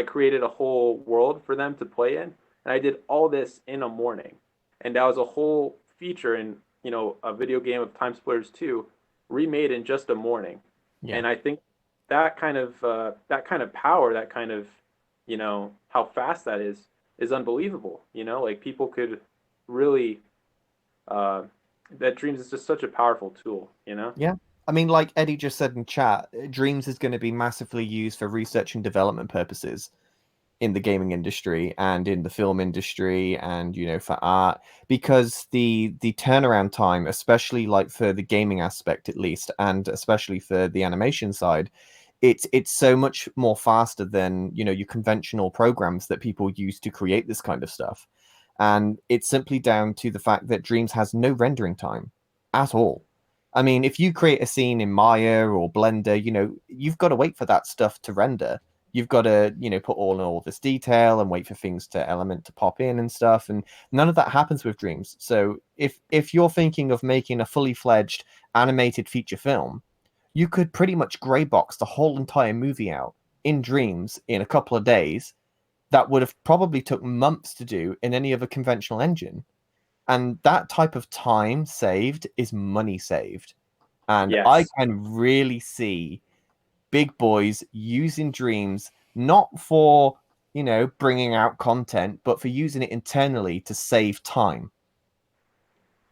created a whole world for them to play in, and I did all this in a morning, and that was a whole feature in a video game of Time Splitters 2 remade in just a morning. yeah. And I think that kind of power, that kind of, how fast that is unbelievable. Like people could really, that Dreams is just such a powerful tool. Yeah. I mean, like Eddie just said in chat, Dreams is going to be massively used for research and development purposes in the gaming industry and in the film industry and for art, because the turnaround time, especially like for the gaming aspect at least, and especially for the animation side, it's so much more faster than your conventional programs that people use to create this kind of stuff. And it's simply down to the fact that Dreams has no rendering time at all. I mean, if you create a scene in Maya or Blender, you've got to wait for that stuff to render. You've got to, put all this detail and wait for things to pop in and stuff. And none of that happens with Dreams. So if you're thinking of making a fully fledged animated feature film, you could pretty much gray box the whole entire movie out in Dreams in a couple of days. That would have probably took months to do in any other conventional engine. And that type of time saved is money saved. And Yes. I can really see big boys using Dreams, not for, bringing out content, but for using it internally to save time.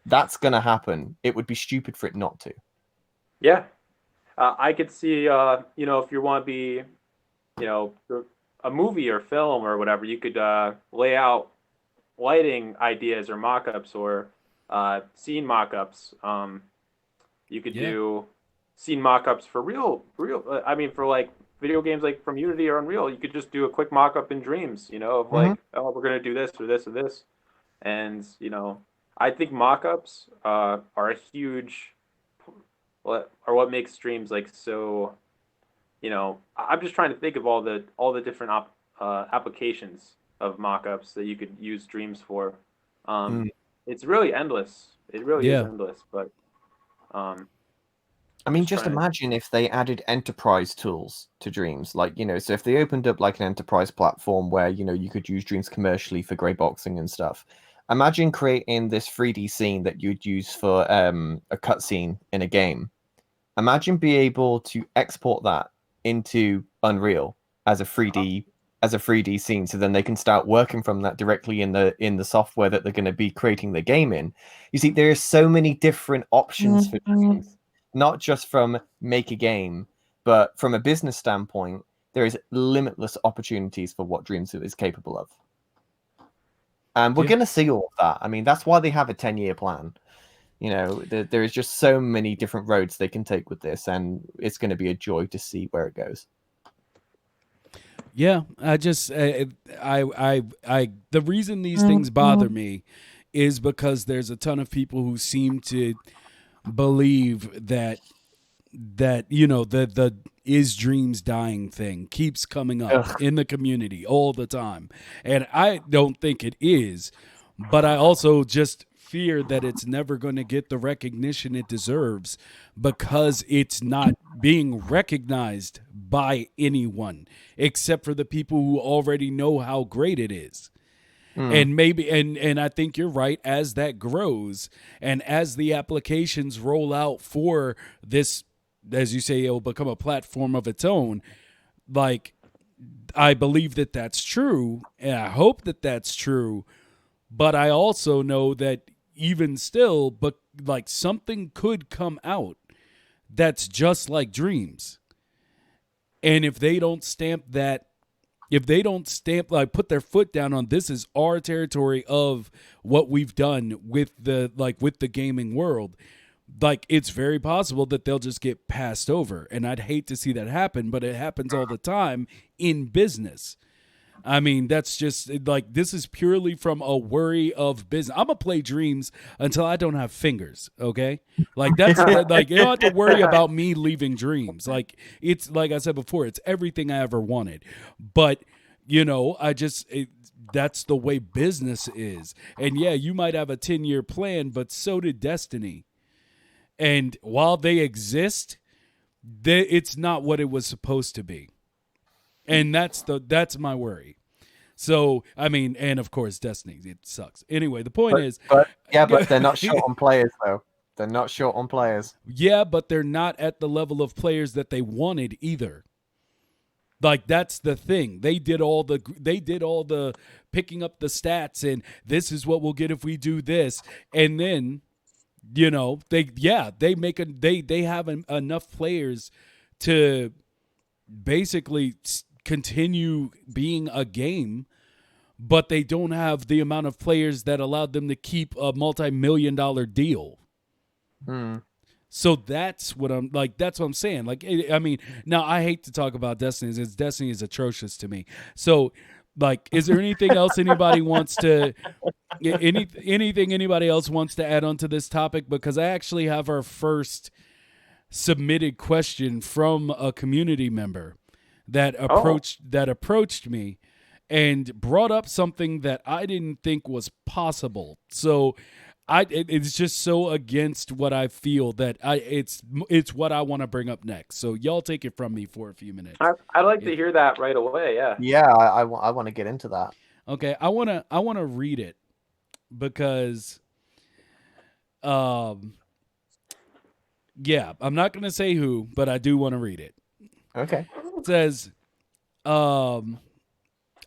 That's going to happen. It would be stupid for it not to. Yeah. I could see, if you want to be, a movie or film or whatever, you could lay out lighting ideas or mock-ups or scene mock-ups. You could do scene mock-ups for real. I mean, for like video games like from Unity or Unreal, you could just do a quick mock-up in Dreams, of like, oh, we're gonna do this or this or this, and I think mock-ups are a huge, what makes Dreams like so. I'm just trying to think of all the different applications of mock-ups that you could use Dreams for. It's really endless. It really is endless. But I mean, just imagine if they added enterprise tools to Dreams, like so if they opened up like an enterprise platform where you could use Dreams commercially for gray boxing and stuff. Imagine creating this 3D scene that you'd use for a cutscene in a game. Imagine being able to export that into Unreal as a 3D scene, so then they can start working from that directly in the software that they're going to be creating the game in. You see, there are so many different options for Dreams, not just from make a game, but from a business standpoint, there is limitless opportunities for what Dreams is capable of. And we're going to see all of that. I mean, that's why they have a 10-year plan. There is just so many different roads they can take with this, and it's going to be a joy to see where it goes. Yeah, the reason these things bother me is because there's a ton of people who seem to believe that the is Dreams dying thing keeps coming up in the community all the time. And I don't think it is, but I also just fear that it's never going to get the recognition it deserves because it's not being recognized by anyone except for the people who already know how great it is. And maybe and I think you're right, as that grows and as the applications roll out for this, as you say, it'll become a platform of its own. Like, I believe that that's true, and I hope that that's true, but I also know that even still, but like something could come out that's just like Dreams. And if they don't stamp that, like put their foot down on this is our territory of what we've done with the gaming world, like it's very possible that they'll just get passed over. And I'd hate to see that happen, but it happens all the time in business. I mean, that's just like, this is purely from a worry of business. I'm gonna play Dreams until I don't have fingers. Okay. Like that's like, you don't have to worry about me leaving Dreams. Like it's, like I said before, it's everything I ever wanted, but that's the way business is. And yeah, you might have a 10-year plan, but so did Destiny. And while they exist, it's not what it was supposed to be. And that's my worry. So, I mean, and of course, Destiny, it sucks. Anyway, the point is... But they're not short on players, though. They're not short on players. Yeah, but they're not at the level of players that they wanted either. Like that's the thing. They did all the picking up the stats and this is what we'll get if we do this. And then, they have enough players to basically continue being a game, but they don't have the amount of players that allowed them to keep a multi-million-dollar deal. So that's what I'm saying. Like, I mean, now I hate to talk about Destiny. Destiny is atrocious to me. So, like, is there anything else anybody wants to, anything anybody else wants to add on to this topic? Because I actually have our first submitted question from a community member that approached me and brought up something that I didn't think was possible. So it's just so against what I feel that it's what I want to bring up next. So y'all take it from me for a few minutes. I'd like to hear that right away. Yeah. Yeah, I want to get into that. Okay, I want to read it because I'm not going to say who, but I do want to read it. Okay. It says,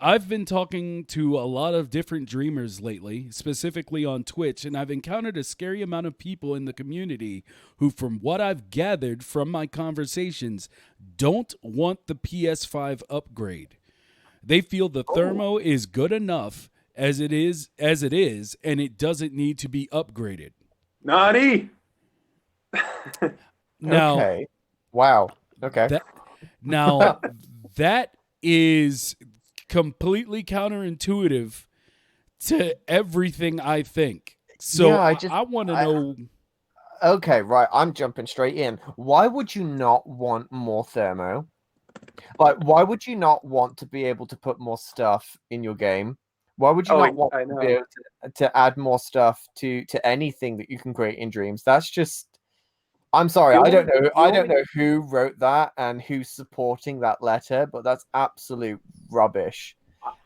I've been talking to a lot of different dreamers lately, specifically on Twitch, and I've encountered a scary amount of people in the community who, from what I've gathered from my conversations, don't want the PS5 upgrade. They feel the thermo is good enough as it is, and it doesn't need to be upgraded. Nani? Now, okay. Wow. Okay. That is completely counterintuitive to everything I think. So yeah, I want to know. Okay, right. I'm jumping straight in. Why would you not want more thermo? Like, why would you not want to be able to put more stuff in your game? Why would you not want to be able to add more stuff to anything that you can create in Dreams? That's just. I'm sorry, I don't know who wrote that and who's supporting that letter, but that's absolute rubbish.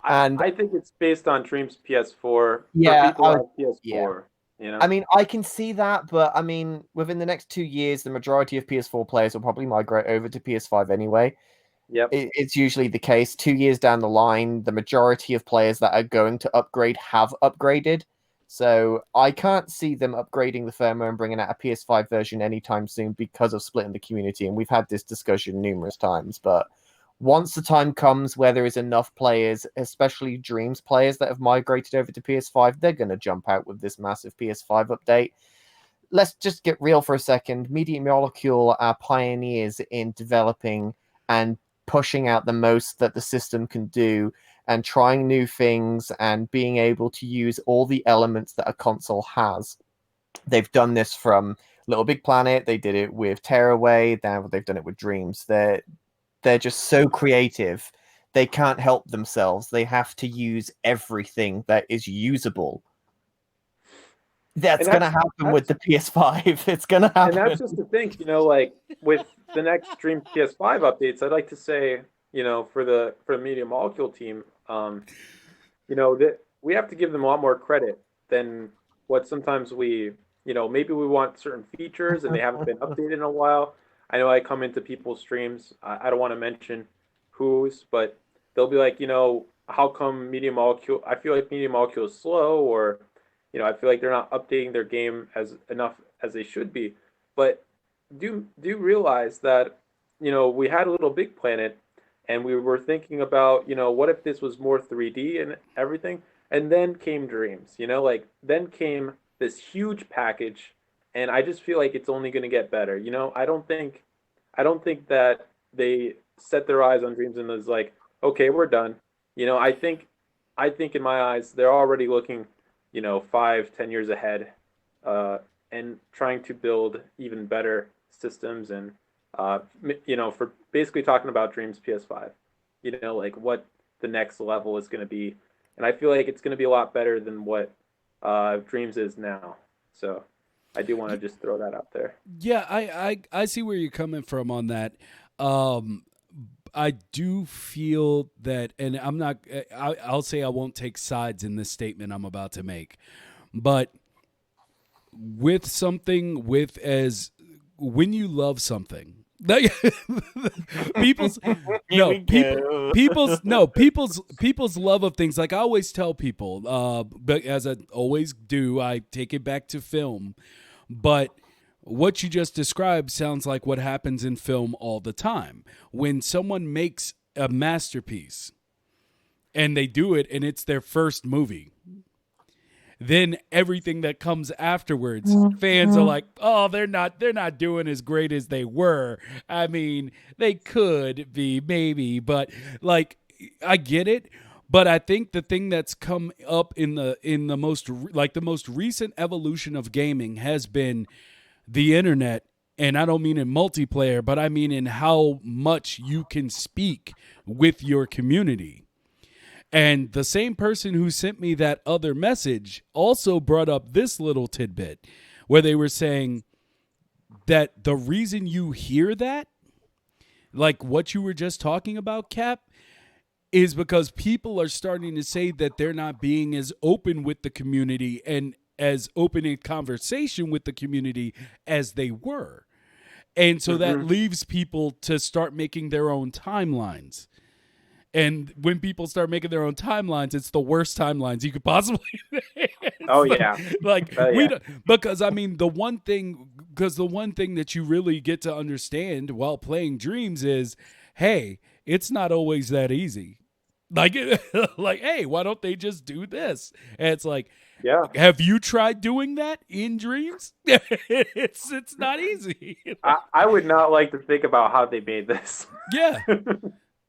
And I think it's based on Dream's PS4. Yeah, PS4. Yeah. You know? I mean, I can see that, but I mean, within the next 2 years, the majority of PS4 players will probably migrate over to PS5 anyway. Yep. It's usually the case. 2 years down the line, the majority of players that are going to upgrade have upgraded. So I can't see them upgrading the firmware and bringing out a PS5 version anytime soon because of splitting the community. And we've had this discussion numerous times. But once the time comes where there is enough players, especially Dreams players that have migrated over to PS5, they're going to jump out with this massive PS5 update. Let's just get real for a second. Media Molecule are pioneers in developing and pushing out the most that the system can do, and trying new things and being able to use all the elements that a console has. They've done this from Little Big Planet. They did it with Tearaway. Now they've done it with Dreams. They're just so creative. They can't help themselves. They have to use everything that is usable. That's going to happen with the PS5. It's going to happen. And that's just the thing, like with the next Dream PS5 updates, I'd like to say, for the Media Molecule team, that we have to give them a lot more credit than what sometimes we, maybe we want certain features and they haven't been updated in a while. I know I come into people's streams. I don't want to mention whose, but they'll be like, how come Media Molecule? I feel like Media Molecule is slow, or I feel like they're not updating their game as enough as they should be. But do realize that we had a Little Big Planet. And we were thinking about, what if this was more 3D and everything? And then came Dreams, then came this huge package. And I just feel like it's only going to get better. I don't think that they set their eyes on Dreams and was like, okay, we're done. I think in my eyes, they're already looking, 5-10 years ahead, and trying to build even better systems and, for basically talking about Dreams PS5, like what the next level is going to be. And I feel like it's going to be a lot better than what Dreams is now. So I do want to just throw that out there. Yeah, I see where you're coming from on that. I do feel that, and I'll say I won't take sides in this statement I'm about to make, but when you love something, people's Here no we go. people's love of things. Like I always tell people, but as I always do, I take it back to film. But what you just described sounds like what happens in film all the time. When someone makes a masterpiece and they do it and it's their first movie, then everything that comes afterwards, fans are like, oh, they're not doing as great as they were. I mean, they could be maybe, but like I get it. But I think the thing that's come up in the most recent evolution of gaming has been the internet. And I don't mean in multiplayer, but I mean in how much you can speak with your community. And the same person who sent me that other message also brought up this little tidbit where they were saying that the reason you hear that, like what you were just talking about, Cap, is because people are starting to say that they're not being as open with the community and as open in conversation with the community as they were. And so that leaves people to start making their own timelines. And when people start making their own timelines, it's the worst timelines you could possibly make. Oh yeah. We don't, because I mean the one thing that you really get to understand while playing Dreams is, hey, it's not always that easy. Like hey, why don't they just do this? And it's like, yeah. Have you tried doing that in Dreams? It's not easy. I would not like to think about how they made this. Yeah.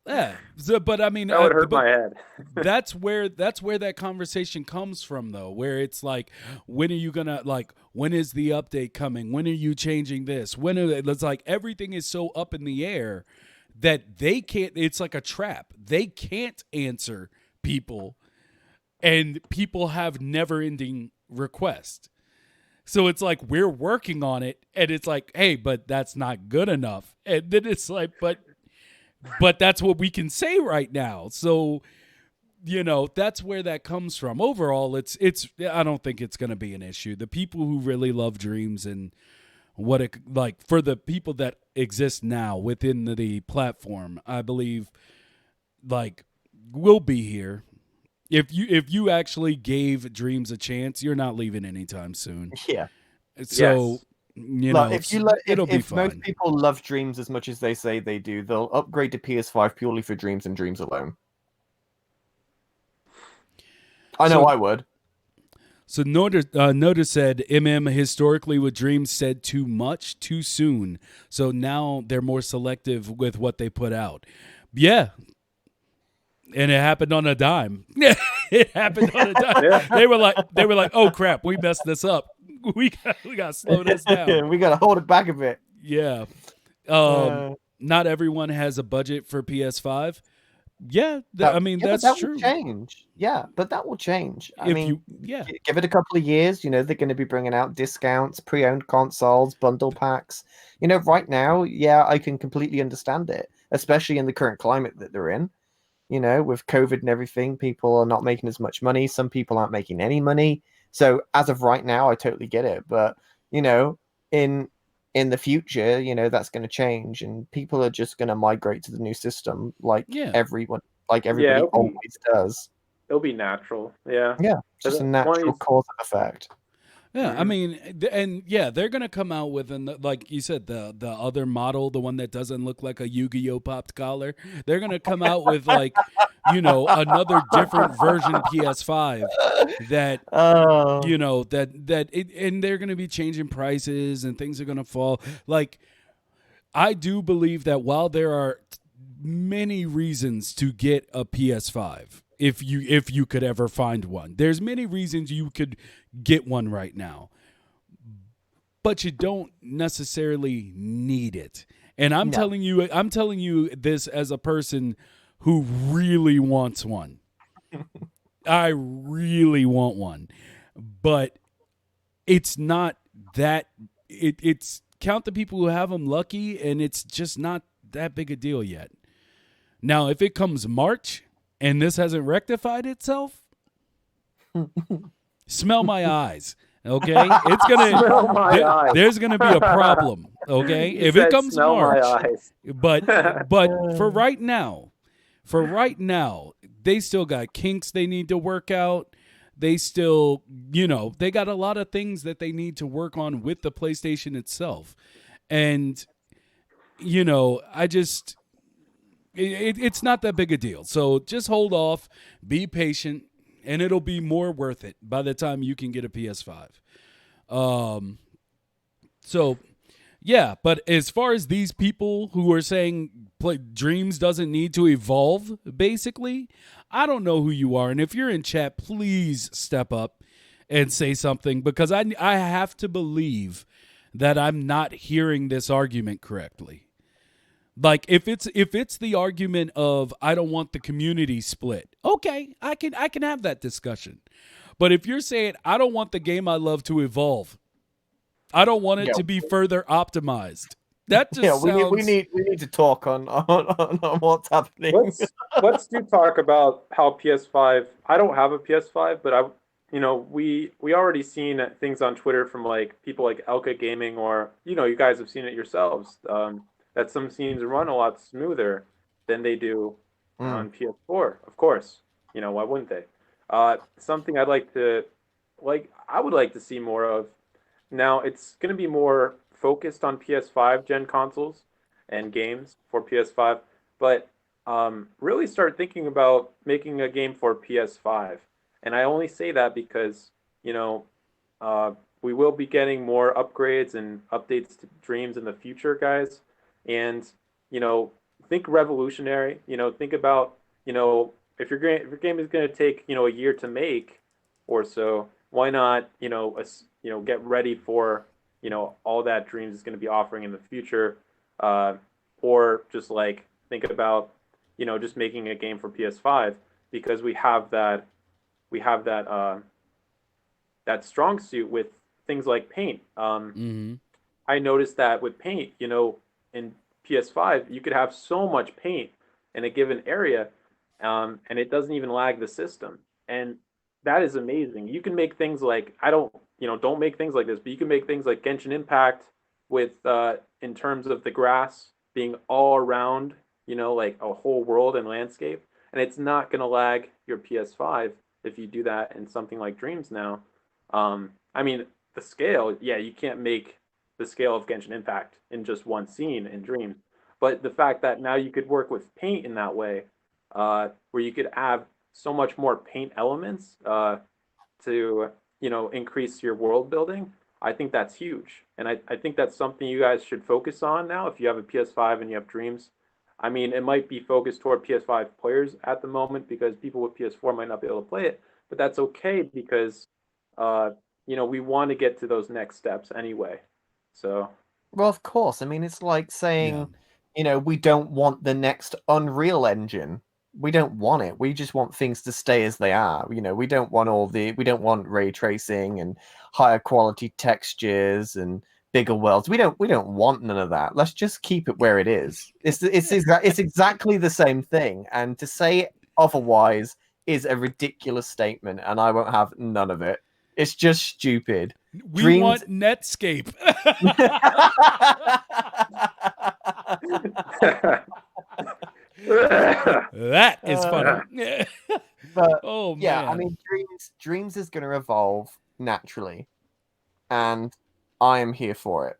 Yeah, so, but I mean, that would hurt my head. that's where that conversation comes from, though. Where it's like, when are you gonna when is the update coming? When are you changing this? It's like everything is so up in the air that they can't. It's like a trap. They can't answer people, and people have never-ending requests. So it's like we're working on it, and it's like, hey, but that's not good enough. And then it's like, but that's what we can say right now. So, that's where that comes from. Overall, it's I don't think it's going to be an issue. The people who really love Dreams and what it for the people that exist now within the platform, I believe will be here. If you actually gave Dreams a chance, you're not leaving anytime soon. Yeah. So, it'll be if fine. Most people love Dreams as much as they say they do, they'll upgrade to PS5 purely for Dreams and Dreams alone. I know I would. So Noda said, historically with Dreams said too much too soon. So now they're more selective with what they put out. Yeah. And it happened on a dime. It happened on a dime. Yeah. They were like, oh crap, we messed this up. We got to slow this down. We got to hold it back a bit. Yeah. Not everyone has a budget for PS5. Yeah, that's true. Will change. Yeah, but that will change. Give it a couple of years. They're going to be bringing out discounts, pre-owned consoles, bundle packs. Right now, I can completely understand it, especially in the current climate that they're in. With COVID and everything, people are not making as much money. Some people aren't making any money. So as of right now, I totally get it. But, in the future, that's going to change and people are just going to migrate to the new system everybody always does. It'll be natural. Yeah. Yeah. Just a natural cause and effect. Yeah, I mean, and they're gonna come out with like you said, the other model, the one that doesn't look like a Yu-Gi-Oh popped collar. They're gonna come out with another different version PS5 that and they're gonna be changing prices and things are gonna fall. Like, I do believe that while there are many reasons to get a PS5. If you could ever find one, there's many reasons you could get one right now, but you don't necessarily need it. And I'm telling you this as a person who really wants one. I really want one, but it's not that. It's count the people who have them lucky, and it's just not that big a deal yet. Now, if it comes March and this hasn't rectified itself, smell my eyes. Okay, it's Smell my gonna eyes. there's gonna be a problem. Okay, He if it said, comes "Smell my March, eyes." but for right now, they still got kinks they need to work out. They still, they got a lot of things that they need to work on with the PlayStation itself, and I just it's not that big a deal. So just hold off, be patient, and it'll be more worth it by the time you can get a PS5. Um, so yeah, but as far as these people who are saying Dreams doesn't need to evolve, basically, I don't know who you are, and if you're in chat, please step up and say something because I have to believe that I'm not hearing this argument correctly. Like if it's the argument of I don't want the community split, okay, I can have that discussion. But if you're saying I don't want the game I love to evolve, I don't want it Yeah. to be further optimized. That just Yeah, sounds. we need to talk on what's happening. Let's do talk about how PS5. I don't have a PS5, but we already seen things on Twitter from like people like Elka Gaming, or you guys have seen it yourselves. That some scenes run a lot smoother than they do on PS4. Of course, why wouldn't they? Something I would like to see more of. Now it's going to be more focused on PS5 gen consoles and games for PS5, but really start thinking about making a game for PS5. And I only say that because, you know, we will be getting more upgrades and updates to Dreams in the future, guys. And, think revolutionary. Think about, if your game is going to take, a year to make or so, why not, get ready for, all that Dreams is going to be offering in the future. Or just like think about, just making a game for PS5 because we have that strong suit with things like paint. Mm-hmm. I noticed that with paint, in PS5, you could have so much paint in a given area, and it doesn't even lag the system. And that is amazing. You can make things like don't make things like this, but you can make things like Genshin Impact with in terms of the grass being all around, like a whole world and landscape, and it's not going to lag your PS5 if you do that in something like Dreams now. I mean, the scale, yeah, you can't make the scale of Genshin Impact in just one scene in Dreams, but the fact that now you could work with paint in that way, where you could have so much more paint elements to increase your world building. I think that's huge, and I think that's something you guys should focus on now. If you have a PS5 and you have Dreams, I mean, it might be focused toward PS5 players at the moment because people with PS4 might not be able to play it, but that's okay because we want to get to those next steps anyway. So Well, of course. I mean, it's like Yeah. saying, we don't want the next Unreal Engine. We don't want it. We just want things to stay as they are. We don't want we don't want ray tracing and higher quality textures and bigger worlds. We don't want none of that. Let's just keep it where it is. It's exactly the same thing. And to say otherwise is a ridiculous statement, and I won't have none of it. It's just stupid. We Dreams. want Netscape. That is funny. But Oh yeah, I man. mean, Dreams is going to evolve naturally, and I am here for it.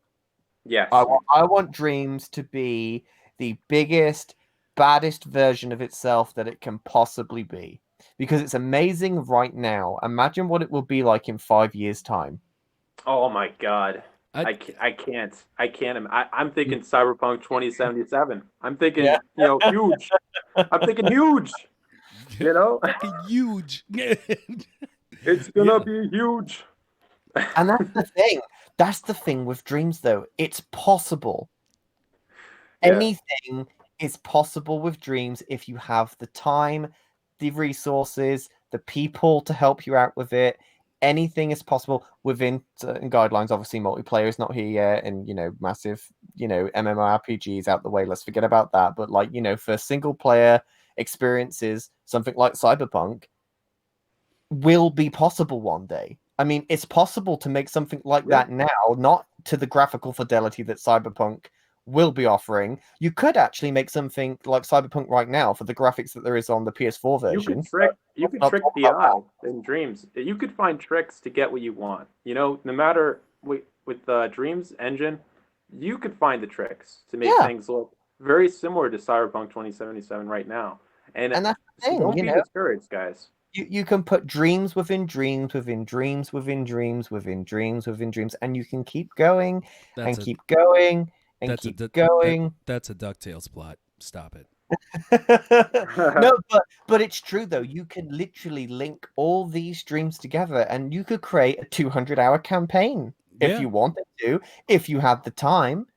yes, I want Dreams to be the biggest, baddest version of itself that it can possibly be, because it's amazing right now. Imagine what it will be like in 5 years' time. oh my God. I I can't. I can't. I'm thinking Cyberpunk 2077. I'm thinking, Yeah. huge. I'm thinking huge. fucking huge. It's gonna be huge. And that's the thing. That's the thing with Dreams, though. It's possible. Yeah. Anything is possible with Dreams if you have the time, the resources, the people to help you out with it. Anything is possible within certain guidelines. Obviously, multiplayer is not here yet, and massive, MMORPGs out the way. Let's forget about that. But for single player experiences, something like Cyberpunk will be possible one day. I mean, it's possible to make something like that now, not to the graphical fidelity that Cyberpunk will be offering. You could actually make something like Cyberpunk right now for the graphics that there is on the PS4 version. You could trick the eye in Dreams. You could find tricks to get what you want. You know, no matter with Dreams engine, you could find the tricks to make things look very similar to Cyberpunk 2077 right now. And that's the thing, don't be discouraged, guys. You can put dreams within dreams within dreams within dreams within dreams within dreams, and you can keep going keep going and keep going. That's a DuckTales plot. Stop it. No, but it's true though. You can literally link all these dreams together, and you could create a 200-hour campaign if you wanted to, if you had the time.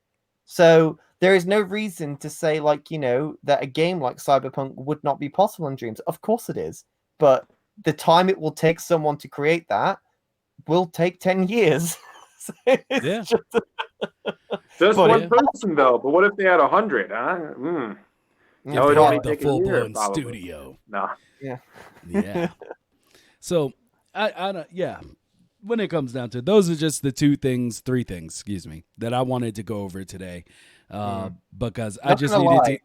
So there is no reason to say, like, you know, that a game like Cyberpunk would not be possible in Dreams. Of course it is. But the time it will take someone to create that will take 10 years. Just one person, though. But what if they had 100? Huh? No, it only take a year, studio. No. Yeah. So, I don't. Yeah. When it comes down to it, those are just the three things, excuse me, that I wanted to go over today, because I just needed to.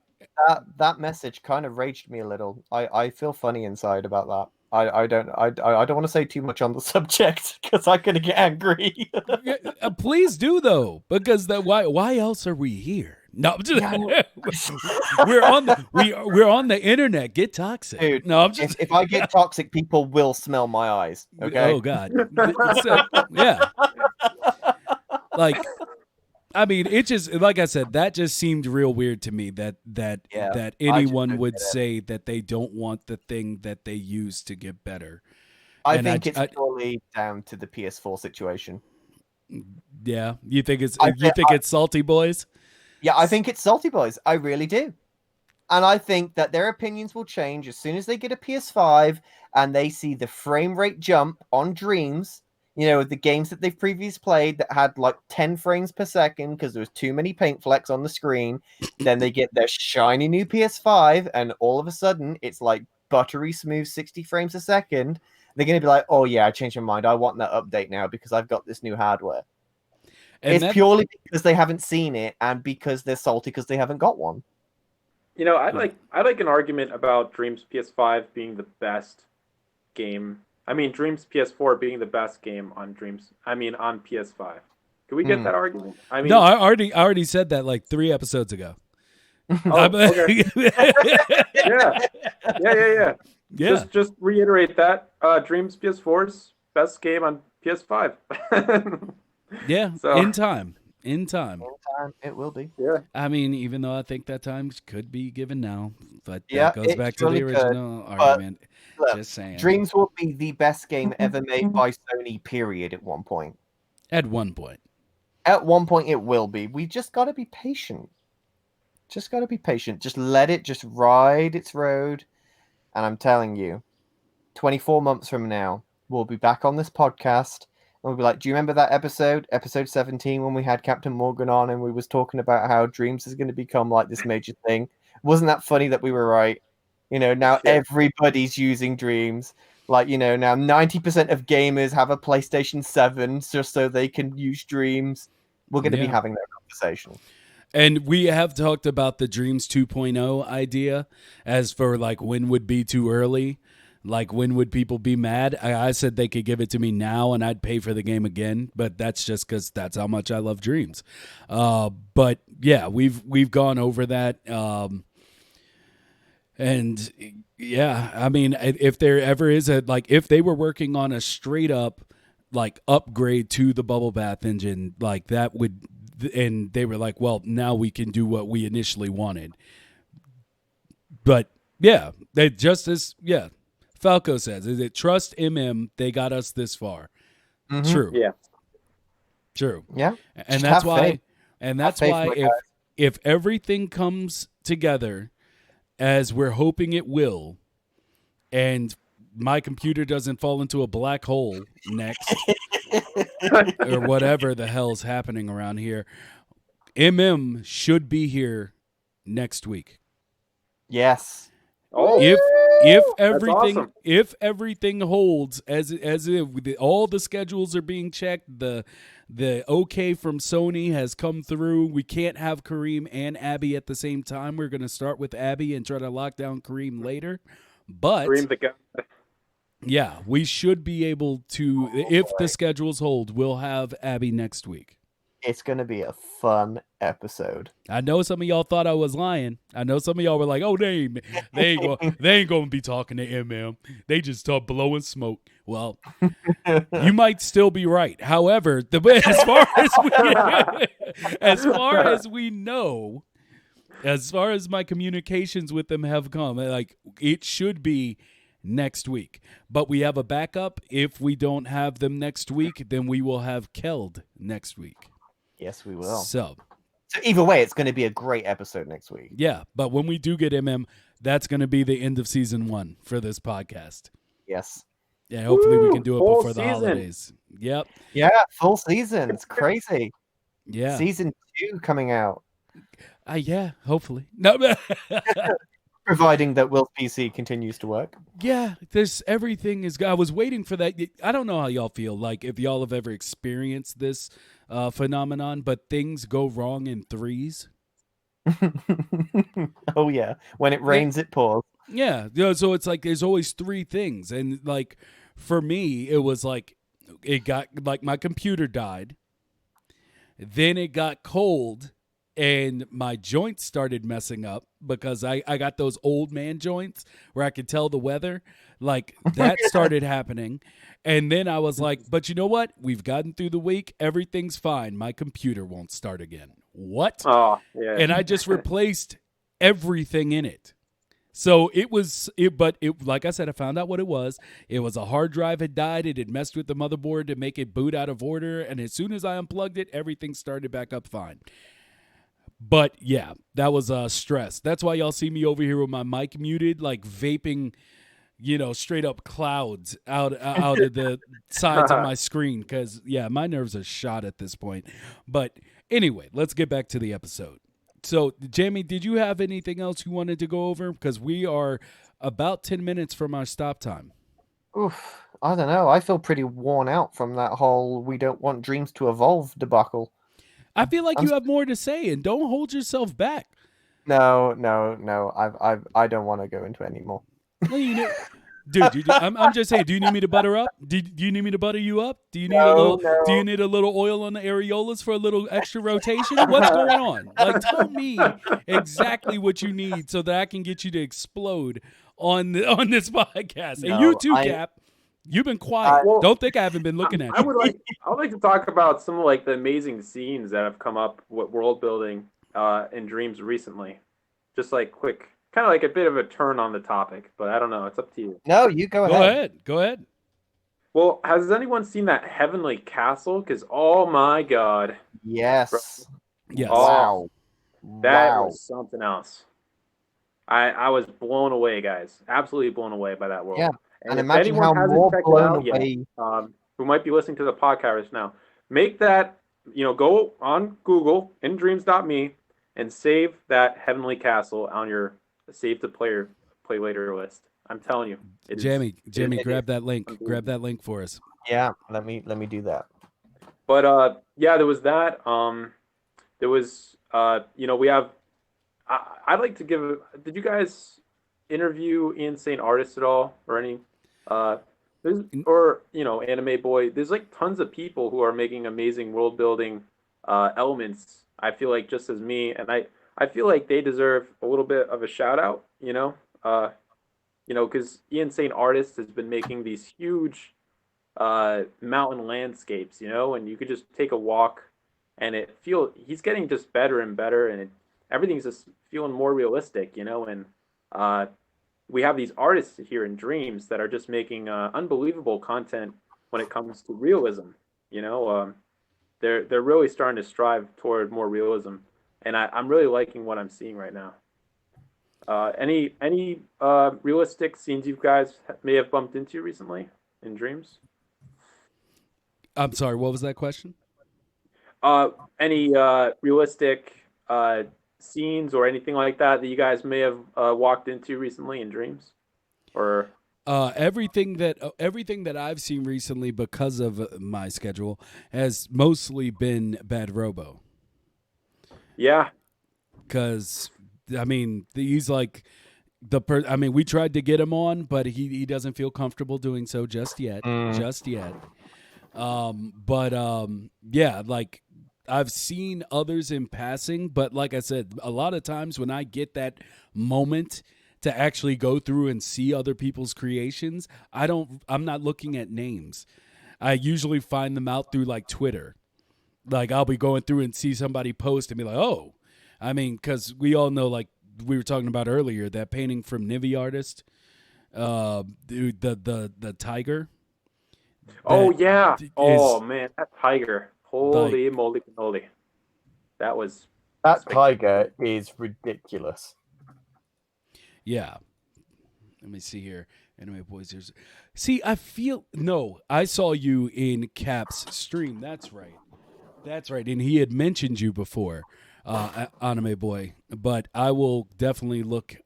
That message kind of raged me a little. I feel funny inside about that. I don't want to say too much on the subject because I'm gonna get angry. Please do though, because why else are we here? No, I'm just, we're on the internet. Get toxic, dude. No, I'm just. If I get toxic, people will smell my eyes. Okay. Oh God. Yeah. Like. I mean, it just, like I said, that just seemed real weird to me that anyone would say that they don't want the thing that they use to get better. I think it's purely down to the PS4 situation. Yeah, you think it's Salty Boys? Yeah, I think it's Salty Boys. I really do. And I think that their opinions will change as soon as they get a PS5 and they see the frame rate jump on Dreams. You know, the games that they've previously played that had like 10 frames per second because there was too many paint flecks on the screen. Then they get their shiny new PS5 and all of a sudden it's like buttery smooth 60 frames a second. They're going to be like, oh yeah, I changed my mind. I want that update now because I've got this new hardware. And it's purely because they haven't seen it and because they're salty because they haven't got one. You know, I like an argument about Dreams PS5 being the best game. I mean, Dreams PS4 being the best game on on PS5. Can we get that argument? I mean, no, I already said that like 3 episodes ago. Oh, okay. Yeah. Just reiterate that. Dreams PS4's best game on PS5. Yeah, so, in time, it will be. Yeah. I mean, even though I think that time could be given now, but yeah, that goes back to the original argument. Look, just saying. Dreams will be the best game ever made by Sony, period, at one point. At one point. At one point it will be. We just got to be patient. Just let it just ride its road. And I'm telling you, 24 months from now, we'll be back on this podcast. And we'll be like, do you remember that episode 17, when we had Captain Morgan on and we was talking about how Dreams is going to become like this major thing? Wasn't that funny that we were right? You know, now everybody's using Dreams. Like, you know, now 90% of gamers have a PlayStation 7 just so they can use Dreams. We're going to be having that conversation. And we have talked about the Dreams 2.0 idea as for like when would be too early. Like, when would people be mad? I said they could give it to me now and I'd pay for the game again, but that's just because that's how much I love Dreams. But yeah, we've gone over that. And yeah, I mean, if there ever is if they were working on a straight up like upgrade to the bubble bath engine, like that would, and they were like, well, now we can do what we initially wanted. But yeah, they just as, Falco says, is it trust they got us this far. Mm-hmm. True. Yeah. True. Yeah. And that's why, if everything comes together as we're hoping it will, and my computer doesn't fall into a black hole next, or whatever the hell's happening around here, should be here next week. Yes. Oh, if everything holds as if all the schedules are being checked, the okay from Sony has come through. We can't have Kareem and Abby at the same time. We're going to start with Abby and try to lock down Kareem later. But Kareem the guy. yeah, we should be able to, if the schedules hold, we'll have Abby next week. It's going to be a fun episode. I know some of y'all thought I was lying. I know some of y'all were like, "Oh, they ain't going to be talking to MM. They just start blowing smoke." Well, you might still be right. However, as far as we know, as far as my communications with them have come, like it should be next week. But we have a backup. If we don't have them next week, then we will have Keld next week. Yes, we will. So either way, it's going to be a great episode next week. Yeah, but when we do get MM, that's going to be the end of season 1 for this podcast. Yes. Yeah, hopefully we can do it before the season. holidays. Yep. Yeah, full season. It's crazy. Yeah. Season 2 coming out. Yeah, hopefully. No, providing that Will's PC continues to work. Yeah, everything is. I was waiting for that. I don't know how y'all feel. Like if y'all have ever experienced this phenomenon, but things go wrong in threes. Oh yeah, when it rains, it pours. Yeah, so it's like there's always 3 things, and like for me, it was like it got like my computer died, then it got cold. And my joints started messing up because I got those old man joints where I could tell the weather. Like that started happening. And then I was like, but you know what? We've gotten through the week. Everything's fine. My computer won't start again. What? Oh, yeah. And I just replaced everything in it. So but like I said, I found out what it was. It was a hard drive had died. It had messed with the motherboard to make it boot out of order. And as soon as I unplugged it, everything started back up fine. But yeah, that was stress. That's why y'all see me over here with my mic muted, like vaping, straight up clouds out of the sides of my screen. Because yeah, my nerves are shot at this point. But anyway, let's get back to the episode. So, Jamie, did you have anything else you wanted to go over? Because we are about 10 minutes from our stop time. Oof, I don't know. I feel pretty worn out from that whole "we don't want dreams to evolve" debacle. I feel like you have more to say, and don't hold yourself back. No. I don't want to go into it anymore. Well, dude, I'm just saying. Do you need me to butter up? Do you need me to butter you up? Do you need Do you need a little oil on the areolas for a little extra rotation? What's going on? Like, tell me exactly what you need so that I can get you to explode on this podcast. And you too, Cap. You've been quiet. Don't think I haven't been looking at you. I would like to talk about some of like the amazing scenes that have come up with world building in Dreams recently. Just like quick, kind of like a bit of a turn on the topic, but I don't know. It's up to you. No, you go ahead. Go ahead. Well, has anyone seen that Heavenly Castle? Because oh my god. Yes. Yes. Oh, that was something else. I was blown away, guys. Absolutely blown away by that world. Yeah. And if imagine anyone how hasn't more checked it blown out away. yet, who might be listening to the podcast now, make that, go on Google, indreams.me, and save that Heavenly Castle on your save to play later list. I'm telling you. Jamie, grab that link. Grab that link for us. Yeah, let me do that. But yeah, there was that. There was we have. I'd like to give. Did you guys interview Insane Artist at all, or any? Anime Boy. There's like tons of people who are making amazing world building elements. I feel like just as me, and I feel like they deserve a little bit of a shout out. Because Insane Artist has been making these huge mountain landscapes, and you could just take a walk, and he's getting just better and better, and everything's just feeling more realistic, and we have these artists here in Dreams that are just making unbelievable content when it comes to realism. They're really starting to strive toward more realism, and I'm really liking what I'm seeing right now. Any realistic scenes you guys may have bumped into recently in Dreams? I'm sorry, what was that question? Any realistic scenes or anything like that you guys may have walked into recently in Dreams or everything that I've seen recently because of my schedule has mostly been Bad Robo. yeah. Because I mean, he's like I mean, we tried to get him on, but he doesn't feel comfortable doing so just yet. Just yet. Yeah, like I've seen others in passing, but like I said, a lot of times when I get that moment to actually go through and see other people's creations, I'm not looking at names. I usually find them out through like Twitter. Like I'll be going through and see somebody post and be like, "Oh." I mean, cuz we all know, like we were talking about earlier, that painting from Nivi artist, the tiger. Oh yeah. Oh Is man, that tiger. like, Holy moly cannoli. That was That tiger is ridiculous. yeah. Let me see here. Anyway, boys, I saw you in Cap's stream. That's right. And he had mentioned you before, Anime Boy. But I will definitely look.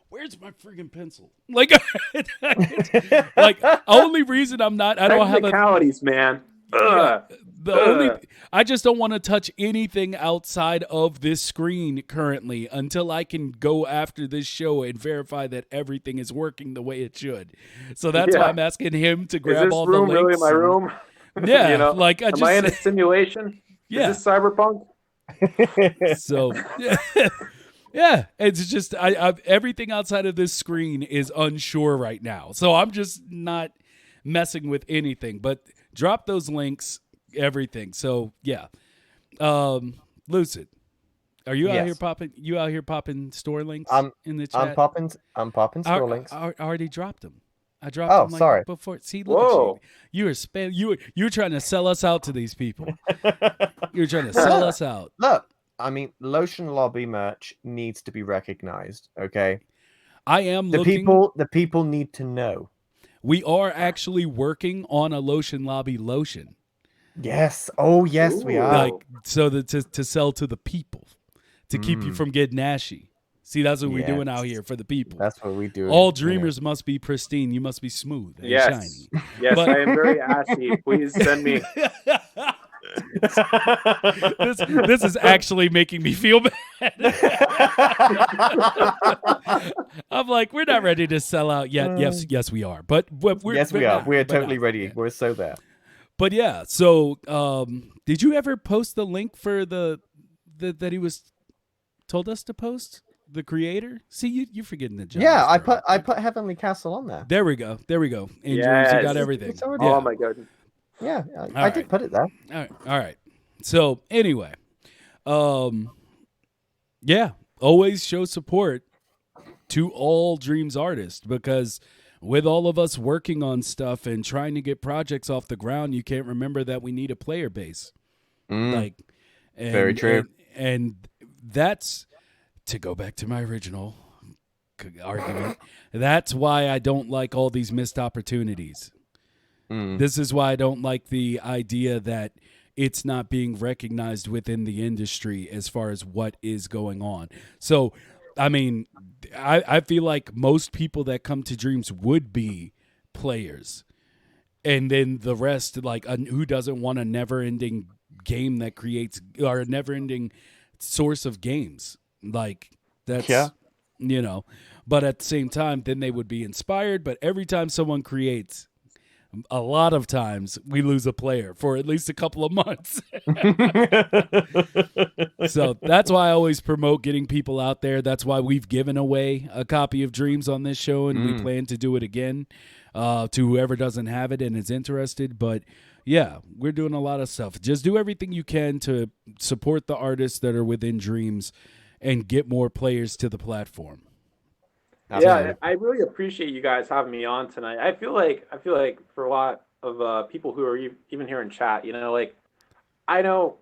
Where's my friggin' pencil? Like, only reason I don't have technicalities, man. I just don't want to touch anything outside of this screen currently until I can go after this show and verify that everything is working the way it should. So that's why I'm asking him to grab all the links. Is this room really my room? Yeah, am I in a simulation? Yeah. Is this cyberpunk? So yeah, it's just I everything outside of this screen is unsure right now. So I'm just not messing with anything. But drop those links, everything. So yeah, Lucid, are you out here popping? You out here popping store links in the chat? I'm popping store links. I already dropped them. I dropped them sorry. before. See, look at you. You were you were trying to sell us out to these people. You were trying to sell us out. Look, I mean, Lotion Lobby merch needs to be recognized. Okay, I am the looking. The people need to know. We are actually working on a Lotion Lobby lotion. Yes. Oh, yes, we are. Like so that to sell to the people, to keep you from getting ashy. See, that's what we're doing out here for the people. That's what we do. All dreamers must be pristine. You must be smooth and shiny. Yes, I am very ashy. Please send me. This is actually making me feel bad. I'm like, we're not ready to sell out yet. Yes, we are. But we're we are. We're totally ready. Yet. We're so there. But yeah, so did you ever post the link for the that he was told us to post? The creator? See, you're forgetting the job. Yeah, I put Heavenly Castle on there. There we go. And yes. you got everything. Oh my goodness. Yeah, I did put it there. All right. So anyway, yeah, always show support to all Dreams artists, because with all of us working on stuff and trying to get projects off the ground, you can't remember that we need a player base. Very true. And that's, to go back to my original argument, that's why I don't like all these missed opportunities. This is why I don't like the idea that it's not being recognized within the industry as far as what is going on. So, I mean, I feel like most people that come to Dreams would be players. And then the rest, like, who doesn't want a never-ending game that creates, or a never-ending source of games? Like, that's, but at the same time, then they would be inspired. But every time someone creates, a lot of times we lose a player for at least a couple of months. So that's why I always promote getting people out there. That's why we've given away a copy of Dreams on this show, and we plan to do it again to whoever doesn't have it and is interested. But yeah, we're doing a lot of stuff. Just do everything you can to support the artists that are within Dreams and get more players to the platform. Yeah, I really appreciate you guys having me on tonight. I feel like for a lot of people who are even here in chat, like I don't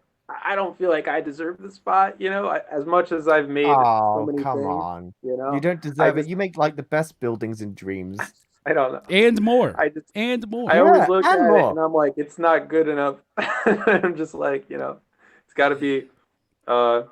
feel like I deserve the spot. As much as I've made so many come things, on, you don't deserve it. You make like the best buildings in Dreams. I don't know, and more. I always look at it and I'm like, it's not good enough. I'm just like, it's got to be. But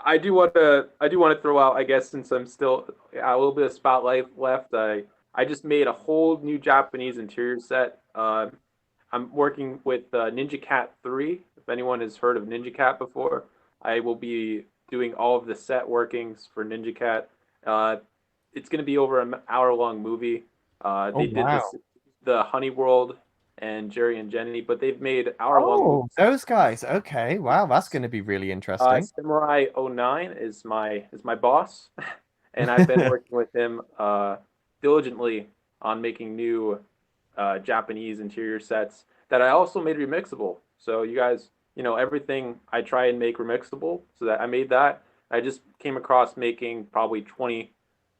I do want to throw out, I guess, since I'm still a little bit of spotlight left. I just made a whole new Japanese interior set. I'm working with Ninja Cat 3. If anyone has heard of Ninja Cat before, I will be doing all of the set workings for Ninja Cat. Uh, it's going to be over an hour-long movie. Oh, They did wow. the Honey World and Jerry and Jenny, but they've made hour-long Oh, movies. those guys. Okay. Wow, that's going to be really interesting. Samurai '09 is my boss, and I've been working with him diligently on making new Japanese interior sets that I also made remixable. So you guys, everything I try and make remixable. So that I made that. I just came across making probably 20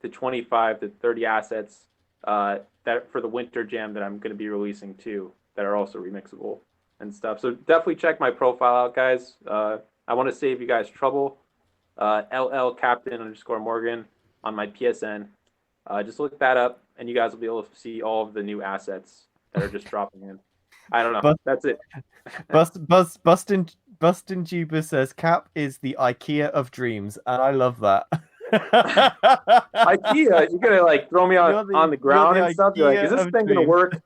to 25 to 30 assets that for the winter jam that I'm going to be releasing too, that are also remixable and stuff. So definitely check my profile out, guys. I want to save you guys trouble. llCaptain_Morgan on my PSN. Just look that up, and you guys will be able to see all of the new assets that are just dropping in. I don't know. That's it. Bustin Juba says Cap is the IKEA of dreams, and I love that. IKEA, you're gonna like throw me on the ground and stuff. You're like, is this thing gonna work?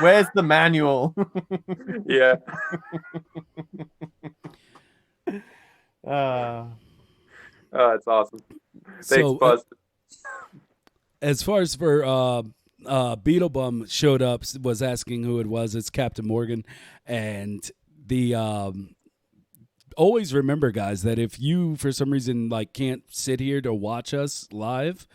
Where's the manual? Yeah. It's awesome. Thanks, Buzz. As far as for Beetlebum showed up, was asking who it was. It's Captain Morgan, and the always remember, guys, that if you for some reason like can't sit here to watch us live,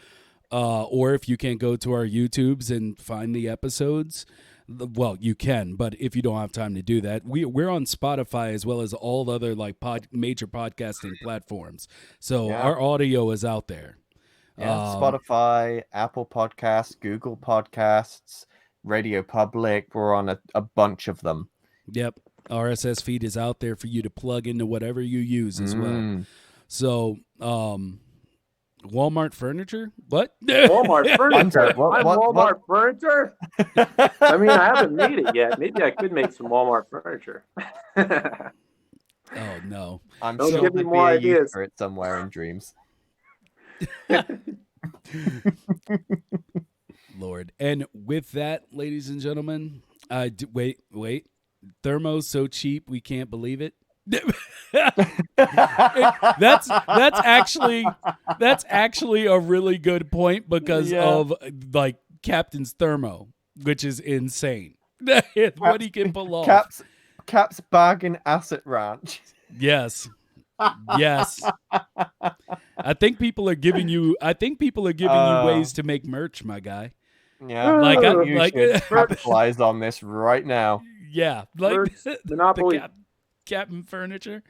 or if you can't go to our YouTubes and find the episodes. Well, you can, but if you don't have time to do that, we're on Spotify as well as all other like major podcasting platforms. So our audio is out there. Yeah, Spotify, Apple Podcasts, Google Podcasts, Radio Public. We're on a bunch of them. Yep. RSS feed is out there for you to plug into whatever you use as well. So, Walmart furniture? What? Walmart furniture? Walmart furniture? I mean, I haven't made it yet. Maybe I could make some Walmart furniture. Oh, no. I'm sure give me more ideas for it somewhere in dreams. Lord. And with that, ladies and gentlemen, wait. Thermo's so cheap, we can't believe it. That's actually a really good point because of like Captain's thermo, which is insane. What he can pull off. Cap's bargain asset ranch. Yes. I think people are giving you ways to make merch, my guy. Yeah, you should capitalize on this right now. Yeah, like Monopoly. Captain Furniture,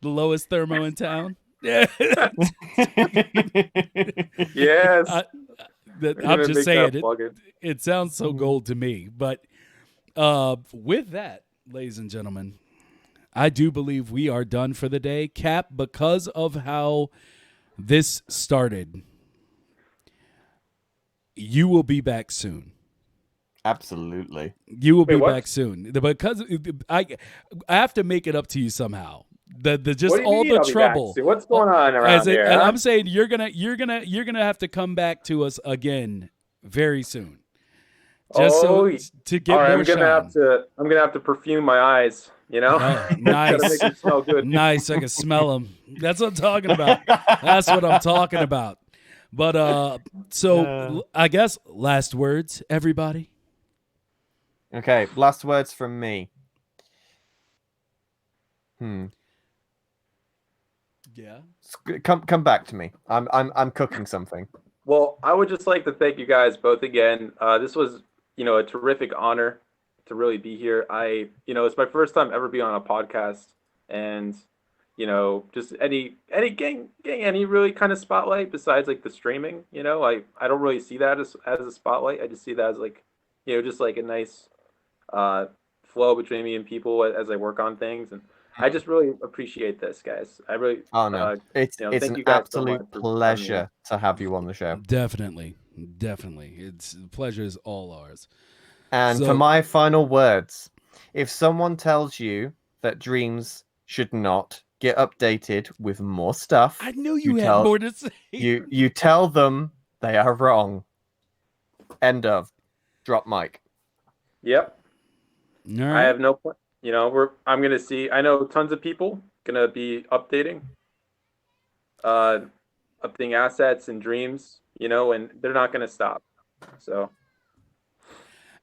the lowest thermo in town. Yes. I'm just saying it sounds so gold to me. But with that, ladies and gentlemen, I do believe we are done for the day. Cap, because of how this started, you will be back soon. Absolutely. You will be back soon. Because I have to make it up to you somehow. Just all the trouble. What's going on around here? I'm saying you're gonna have to come back to us again very soon. Just to get more I'm gonna have to perfume my eyes. Nice. Make them smell good. Nice. I can smell them. That's what I'm talking about. But so I guess last words, everybody. Okay, last words from me. Yeah. Come back to me. I'm cooking something. Well, I would just like to thank you guys both again. This was, a terrific honor to really be here. It's my first time ever being on a podcast, and just getting any really kind of spotlight besides like the streaming. I don't really see that as a spotlight. I just see that as like, just like a nice flow between me and people as I work on things, and I just really appreciate this, guys. I really it's an absolute pleasure to have you on the show. Definitely. It's the pleasure is all ours. And for my final words, if someone tells you that dreams should not get updated with more stuff. I knew you had more to say. You tell them they are wrong. End of. Drop mic. Yep. All right. I have no point. You know, I'm gonna see. I know tons of people gonna be updating assets and dreams. You know, and they're not gonna stop. So.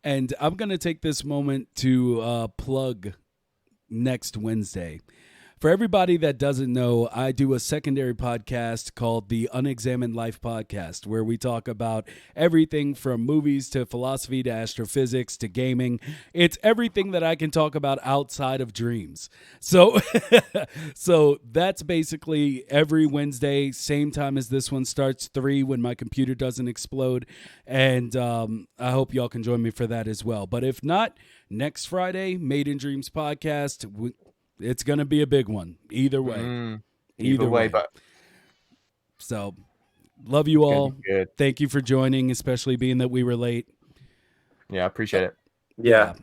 And I'm gonna take this moment to plug next Wednesday. For everybody that doesn't know, I do a secondary podcast called the Unexamined Life Podcast, where we talk about everything from movies to philosophy to astrophysics to gaming. It's everything that I can talk about outside of dreams. So, so that's basically every Wednesday, same time as this one starts, 3 when my computer doesn't explode. And I hope y'all can join me for that as well. But if not, next Friday, Made in Dreams podcast. It's going to be a big one. Either way. Either way. But so, love you all. Good. Thank you for joining, especially being that we were late. Yeah, I appreciate it. Yeah.